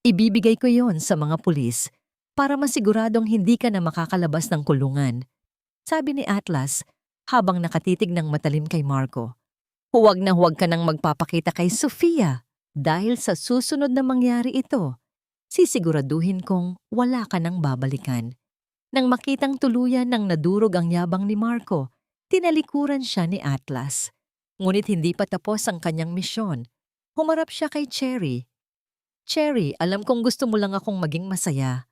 Ibibigay ko yon sa mga pulis para masiguradong hindi ka na makakalabas ng kulungan, sabi ni Atlas habang nakatitig ng matalim kay Marco. Huwag na huwag ka nang magpapakita kay Sofia dahil sa susunod na mangyari ito, sisiguraduhin kong wala ka nang babalikan. Nang makitang tuluyan ng nadurog ang yabang ni Marco, tinalikuran siya ni Atlas. Ngunit hindi pa tapos ang kanyang misyon. Humarap siya kay Cherry. Cherry, alam kong gusto mo lang akong maging masaya.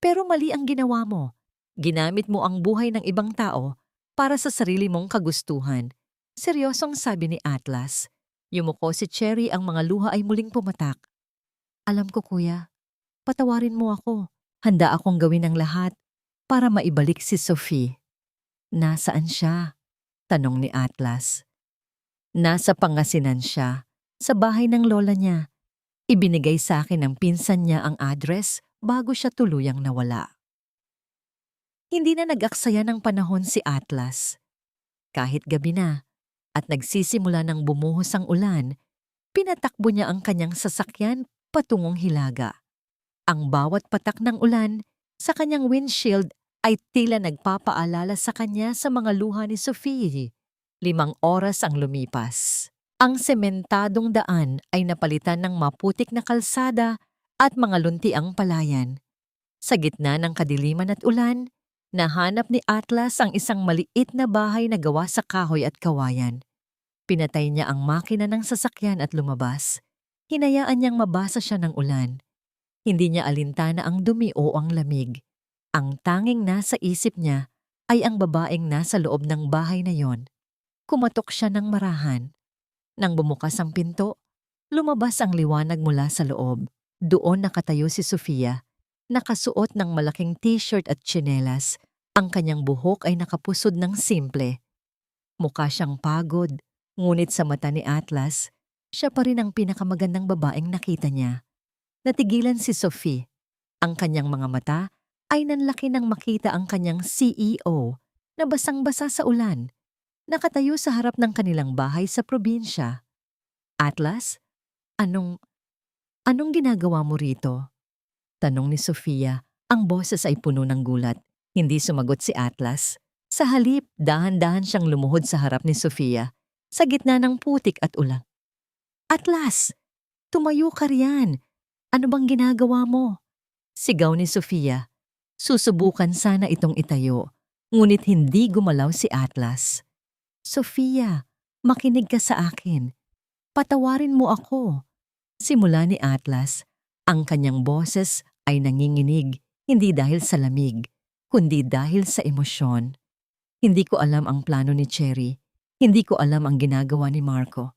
Pero mali ang ginawa mo. Ginamit mo ang buhay ng ibang tao para sa sarili mong kagustuhan. Seryosong sabi ni Atlas. Yumuko si Cherry, ang mga luha ay muling pumatak. Alam ko, kuya. Patawarin mo ako. Handa akong gawin ang lahat para maibalik si Sophie. Nasaan siya? Tanong ni Atlas. Nasa Pangasinan siya, sa bahay ng lola niya. Ibinigay sa akin ng pinsan niya ang address bago siya tuluyang nawala. Hindi na nag-aksaya ng panahon si Atlas. Kahit gabi na at nagsisimula ng bumuhos ang ulan, pinatakbo niya ang kanyang sasakyan patungong Hilaga. Ang bawat patak ng ulan sa kanyang windshield ay tila nagpapaalala sa kanya sa mga luha ni Sophie. 5 oras ang lumipas. Ang sementadong daan ay napalitan ng maputik na kalsada at mga luntiang palayan. Sa gitna ng kadiliman at ulan, nahanap ni Atlas ang isang maliit na bahay na gawa sa kahoy at kawayan. Pinatay niya ang makina ng sasakyan at lumabas. Hinayaan niyang mabasa siya ng ulan. Hindi niya alintana ang dumi o ang lamig. Ang tanging nasa isip niya ay ang babaeng nasa loob ng bahay na yon. Kumatok siya ng marahan. Nang bumukas ang pinto, lumabas ang liwanag mula sa loob. Doon nakatayo si Sofia, nakasuot ng malaking t-shirt at tsinelas. Ang kanyang buhok ay nakapusod ng simple. Mukha siyang pagod, ngunit sa mata ni Atlas, siya pa rin ang pinakamagandang babaeng nakita niya. Natigilan si Sophie. Ang kanyang mga mata ay nanlaki nang makita ang kanyang CEO na basang-basa sa ulan, nakatayo sa harap ng kanilang bahay sa probinsya. Atlas, anong ginagawa mo rito? Tanong ni Sofia. Ang boses ay puno ng gulat. Hindi sumagot si Atlas. Sa halip, dahan-dahan siyang lumuhod sa harap ni Sofia, sa gitna ng putik at ulan. Atlas, tumayo ka riyan. Ano bang ginagawa mo? Sigaw ni Sofia. Susubukan sana itong itayo, ngunit hindi gumalaw si Atlas. Sofia, makinig ka sa akin. Patawarin mo ako. Simula ni Atlas, ang kanyang boses ay nanginginig, hindi dahil sa lamig, kundi dahil sa emosyon. Hindi ko alam ang plano ni Cherry. Hindi ko alam ang ginagawa ni Marco.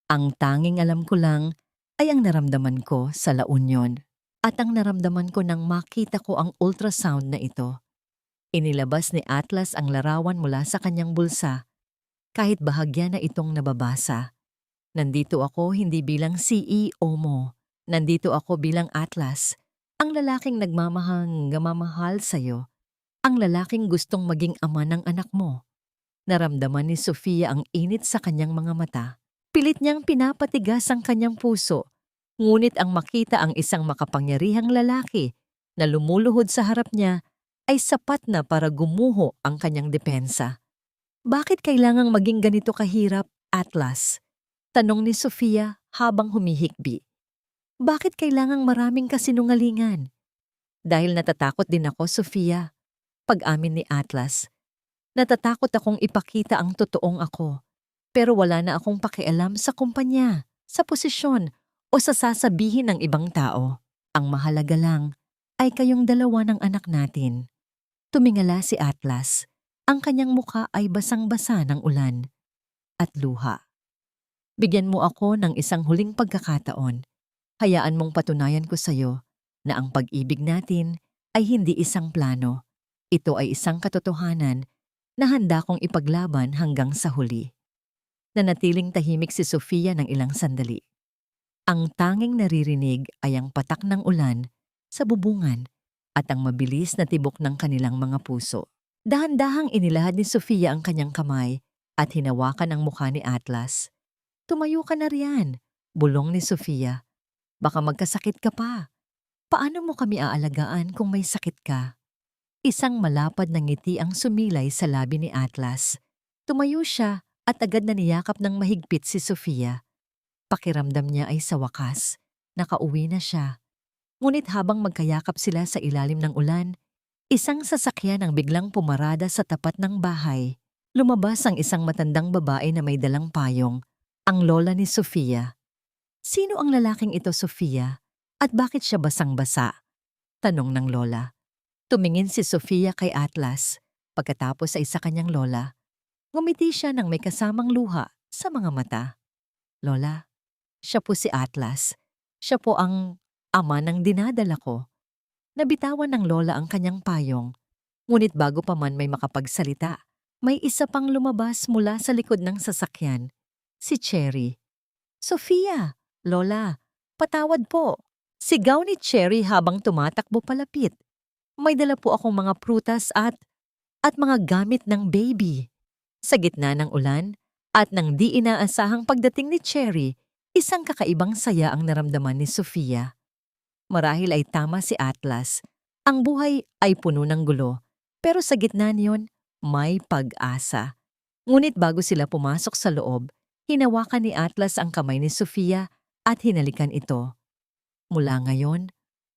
Ang tanging alam ko lang ay ang naramdaman ko sa La Union at ang naramdaman ko nang makita ko ang ultrasound na ito. Inilabas ni Atlas ang larawan mula sa kanyang bulsa, kahit bahagya na itong nababasa. Nandito ako hindi bilang CEO mo. Nandito ako bilang Atlas, ang lalaking nagmamahal sa'yo, ang lalaking gustong maging ama ng anak mo. Naramdaman ni Sofia ang init sa kanyang mga mata. Pilit niyang pinapatigas ang kanyang puso, ngunit ang makita ang isang makapangyarihang lalaki na lumuluhod sa harap niya ay sapat na para gumuho ang kanyang depensa. Bakit kailangang maging ganito kahirap, Atlas? Tanong ni Sofia habang humihikbi. Bakit kailangang maraming kasinungalingan? Dahil natatakot din ako, Sofia. Pag-amin ni Atlas. Natatakot akong ipakita ang totoong ako. Pero wala na akong pakialam sa kumpanya, sa posisyon, o sa sasabihin ng ibang tao. Ang mahalaga lang ay kayong dalawa ng anak natin. Tumingala si Atlas. Ang kanyang mukha ay basang-basa ng ulan at luha. Bigyan mo ako ng isang huling pagkakataon. Hayaan mong patunayan ko sa iyo na ang pag-ibig natin ay hindi isang plano. Ito ay isang katotohanan na handa kong ipaglaban hanggang sa huli. Nanatiling tahimik si Sofia ng ilang sandali. Ang tanging naririnig ay ang patak ng ulan sa bubungan at ang mabilis na tibok ng kanilang mga puso. Dahan-dahang inilahad ni Sofia ang kanyang kamay at hinawakan ang mukha ni Atlas. Tumayo ka na riyan, bulong ni Sofia. Baka magkasakit ka pa. Paano mo kami aalagaan kung may sakit ka? Isang malapad na ngiti ang sumilay sa labi ni Atlas. Tumayo siya at agad na niyakap ng mahigpit si Sofia. Pakiramdam niya ay sa wakas, nakauwi na siya. Ngunit habang magkayakap sila sa ilalim ng ulan, isang sasakyan ang biglang pumarada sa tapat ng bahay. Lumabas ang isang matandang babae na may dalang payong, ang lola ni Sofia. Sino ang lalaking ito, Sofia? At bakit siya basang-basa? Tanong ng lola. Tumingin si Sofia kay Atlas, pagkatapos ay sa kanyang lola. Ngumiti siya nang may kasamang luha sa mga mata. Lola, siya po si Atlas. Siya po ang ama ng dinadala ko. Nabitawan ng lola ang kanyang payong. Ngunit bago pa man may makapagsalita, may isa pang lumabas mula sa likod ng sasakyan. Si Cherry. Sofia, lola, patawad po. Sigaw ni Cherry habang tumatakbo palapit. May dala po akong mga prutas at mga gamit ng baby. Sa gitna ng ulan at ng di inaasahang pagdating ni Cherry, isang kakaibang saya ang naramdaman ni Sofia. Marahil ay tama si Atlas. Ang buhay ay puno ng gulo, pero sa gitna niyon, may pag-asa. Ngunit bago sila pumasok sa loob, hinawakan ni Atlas ang kamay ni Sofia at hinalikan ito. Mula ngayon,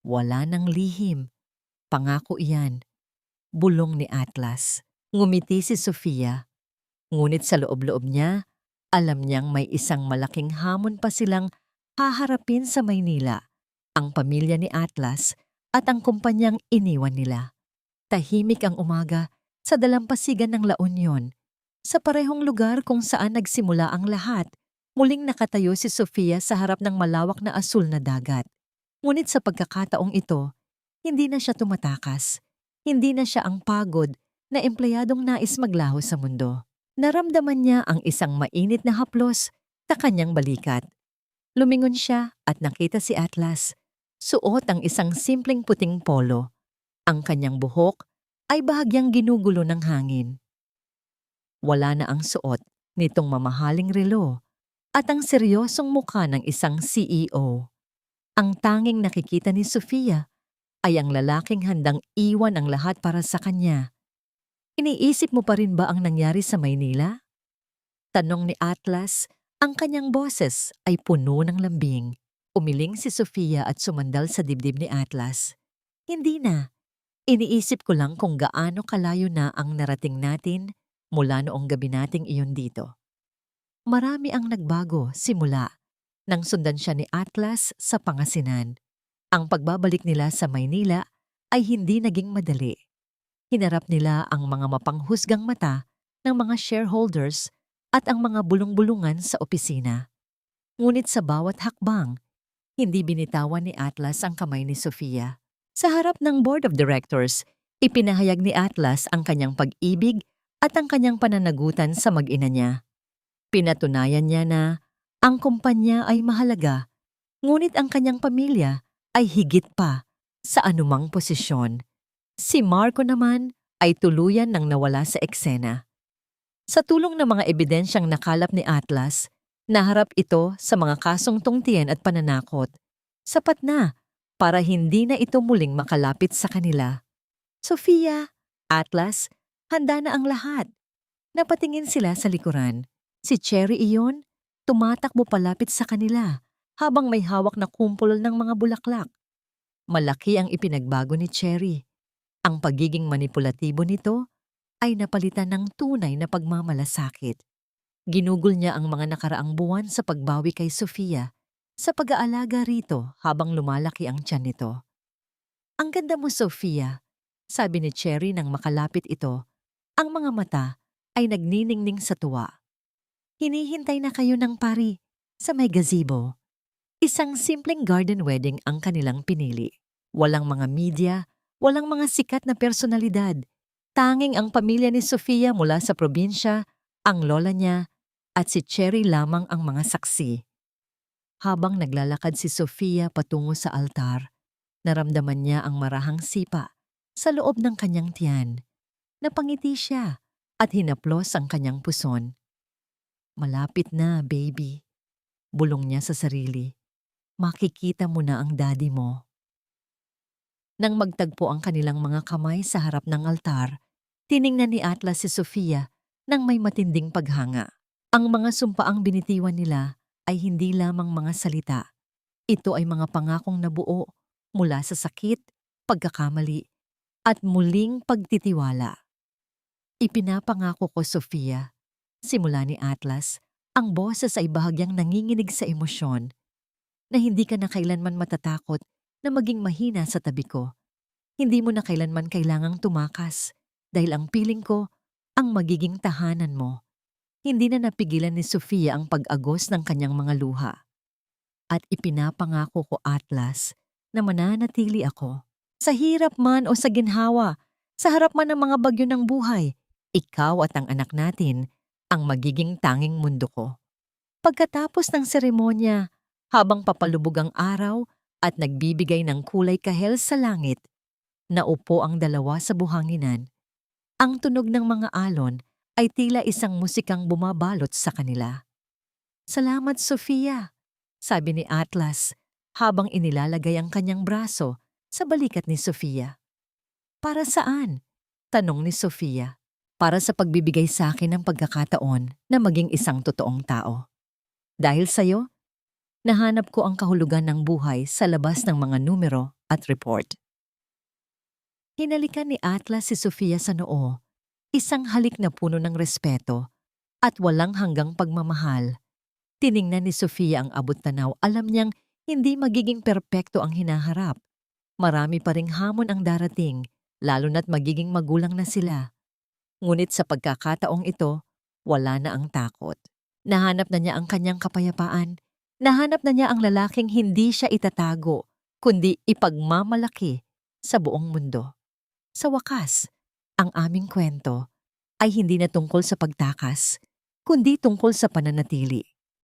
wala nang lihim. Pangako iyan. Bulong ni Atlas. Ngumiti si Sofia. Ngunit sa loob-loob niya, alam niyang may isang malaking hamon pa silang haharapin sa Maynila, ang pamilya ni Atlas at ang kumpanyang iniwan nila. Tahimik ang umaga sa dalampasigan ng La Union. Sa parehong lugar kung saan nagsimula ang lahat, muling nakatayo si Sofia sa harap ng malawak na asul na dagat. Ngunit sa pagkakataong ito, hindi na siya tumatakas. Hindi na siya ang pagod na empleyadong nais maglaho sa mundo. Naramdaman niya ang isang mainit na haplos sa kanyang balikat. Lumingon siya at nakita si Atlas. Suot ang isang simpleng puting polo. Ang kanyang buhok ay bahagyang ginugulo ng hangin. Wala na ang suot nitong mamahaling relo at ang seryosong mukha ng isang CEO. Ang tanging nakikita ni Sofia ay ang lalaking handang iwan ang lahat para sa kanya. Iniisip mo pa rin ba ang nangyari sa Maynila? Tanong ni Atlas, ang kanyang boses ay puno ng lambing. Umiling si Sofia at sumandal sa dibdib ni Atlas. Hindi na. Iniisip ko lang kung gaano kalayo na ang narating natin mula noong gabi nating iyon dito. Marami ang nagbago simula nang sundan siya ni Atlas sa Pangasinan. Ang pagbabalik nila sa Maynila ay hindi naging madali. Hinarap nila ang mga mapanghusgang mata ng mga shareholders at ang mga bulong-bulungan sa opisina. Ngunit sa bawat hakbang, hindi binitawan ni Atlas ang kamay ni Sofia. Sa harap ng board of directors, ipinahayag ni Atlas ang kanyang pag-ibig at ang kanyang pananagutan sa mag-ina niya. Pinatunayan niya na ang kumpanya ay mahalaga, ngunit ang kanyang pamilya ay higit pa sa anumang posisyon. Si Marco naman ay tuluyan nang nawala sa eksena. Sa tulong ng mga ebidensyang nakalap ni Atlas, naharap ito sa mga kasong tungtian at pananakot. Sapat na para hindi na ito muling makalapit sa kanila. Sofia, Atlas, handa na ang lahat. Napatingin sila sa likuran. Si Cherry iyon, tumatakbo palapit sa kanila habang may hawak na kumpol ng mga bulaklak. Malaki ang ipinagbago ni Cherry. Ang pagiging manipulatibo nito ay napalitan ng tunay na pagmamalasakit. Ginugol niya ang mga nakaraang buwan sa pagbawi kay Sofia sa pag-aalaga rito habang lumalaki ang tiyan nito. Ang ganda mo, Sofia, sabi ni Cherry nang makalapit ito. Ang mga mata ay nagniningning sa tuwa. Hinihintay na kayo ng pari sa may gazebo. Isang simpleng garden wedding ang kanilang pinili. Walang mga media, walang mga sikat na personalidad. Tanging ang pamilya ni Sofia mula sa probinsya, ang lola niya, at si Cherry lamang ang mga saksi. Habang naglalakad si Sofia patungo sa altar, naramdaman niya ang marahang sipa sa loob ng kanyang tiyan. Napangiti siya at hinaplos ang kanyang puson. Malapit na, baby. Bulong niya sa sarili. Makikita mo na ang daddy mo. Nang magtagpo ang kanilang mga kamay sa harap ng altar, tiningnan ni Atlas si Sofia nang may matinding paghanga. Ang mga sumpaang binitiwan nila ay hindi lamang mga salita. Ito ay mga pangakong nabuo mula sa sakit, pagkakamali, at muling pagtitiwala. Ipinapangako ko, Sofia, simula ni Atlas, ang boses ay bahagyang nanginginig sa emosyon, na hindi ka na kailanman matatakot na maging mahina sa tabi ko. Hindi mo na kailanman kailangang tumakas dahil ang piling ko ang magiging tahanan mo. Hindi na napigilan ni Sofia ang pag-agos ng kanyang mga luha. At ipinapangako ko, Atlas, na mananatili ako. Sa hirap man o sa ginhawa, sa harap man ng mga bagyo ng buhay, ikaw at ang anak natin ang magiging tanging mundo ko. Pagkatapos ng seremonya, habang papalubog ang araw at nagbibigay ng kulay kahel sa langit, naupo ang dalawa sa buhanginan. Ang tunog ng mga alon ay tila isang musikang bumabalot sa kanila. Salamat, Sofia, sabi ni Atlas habang inilalagay ang kanyang braso sa balikat ni Sofia. Para saan? Tanong ni Sofia. Para sa pagbibigay sa akin ng pagkakataon na maging isang totoong tao. Dahil sa'yo, nahanap ko ang kahulugan ng buhay sa labas ng mga numero at report. Hinalikan ni Atlas si Sofia sa noo, isang halik na puno ng respeto at walang hanggang pagmamahal. Tiningnan ni Sofia ang abot-tanaw, alam niyang hindi magiging perpekto ang hinaharap. Marami pa ring hamon ang darating, lalo na't magiging magulang na sila. Ngunit sa pagkakataong ito, wala na ang takot. Nahanap na niya ang kanyang kapayapaan. Nahanap na niya ang lalaking hindi siya itatago, kundi ipagmamalaki sa buong mundo. Sa wakas, ang aming kwento ay hindi na tungkol sa pagtakas, kundi tungkol sa pananatili.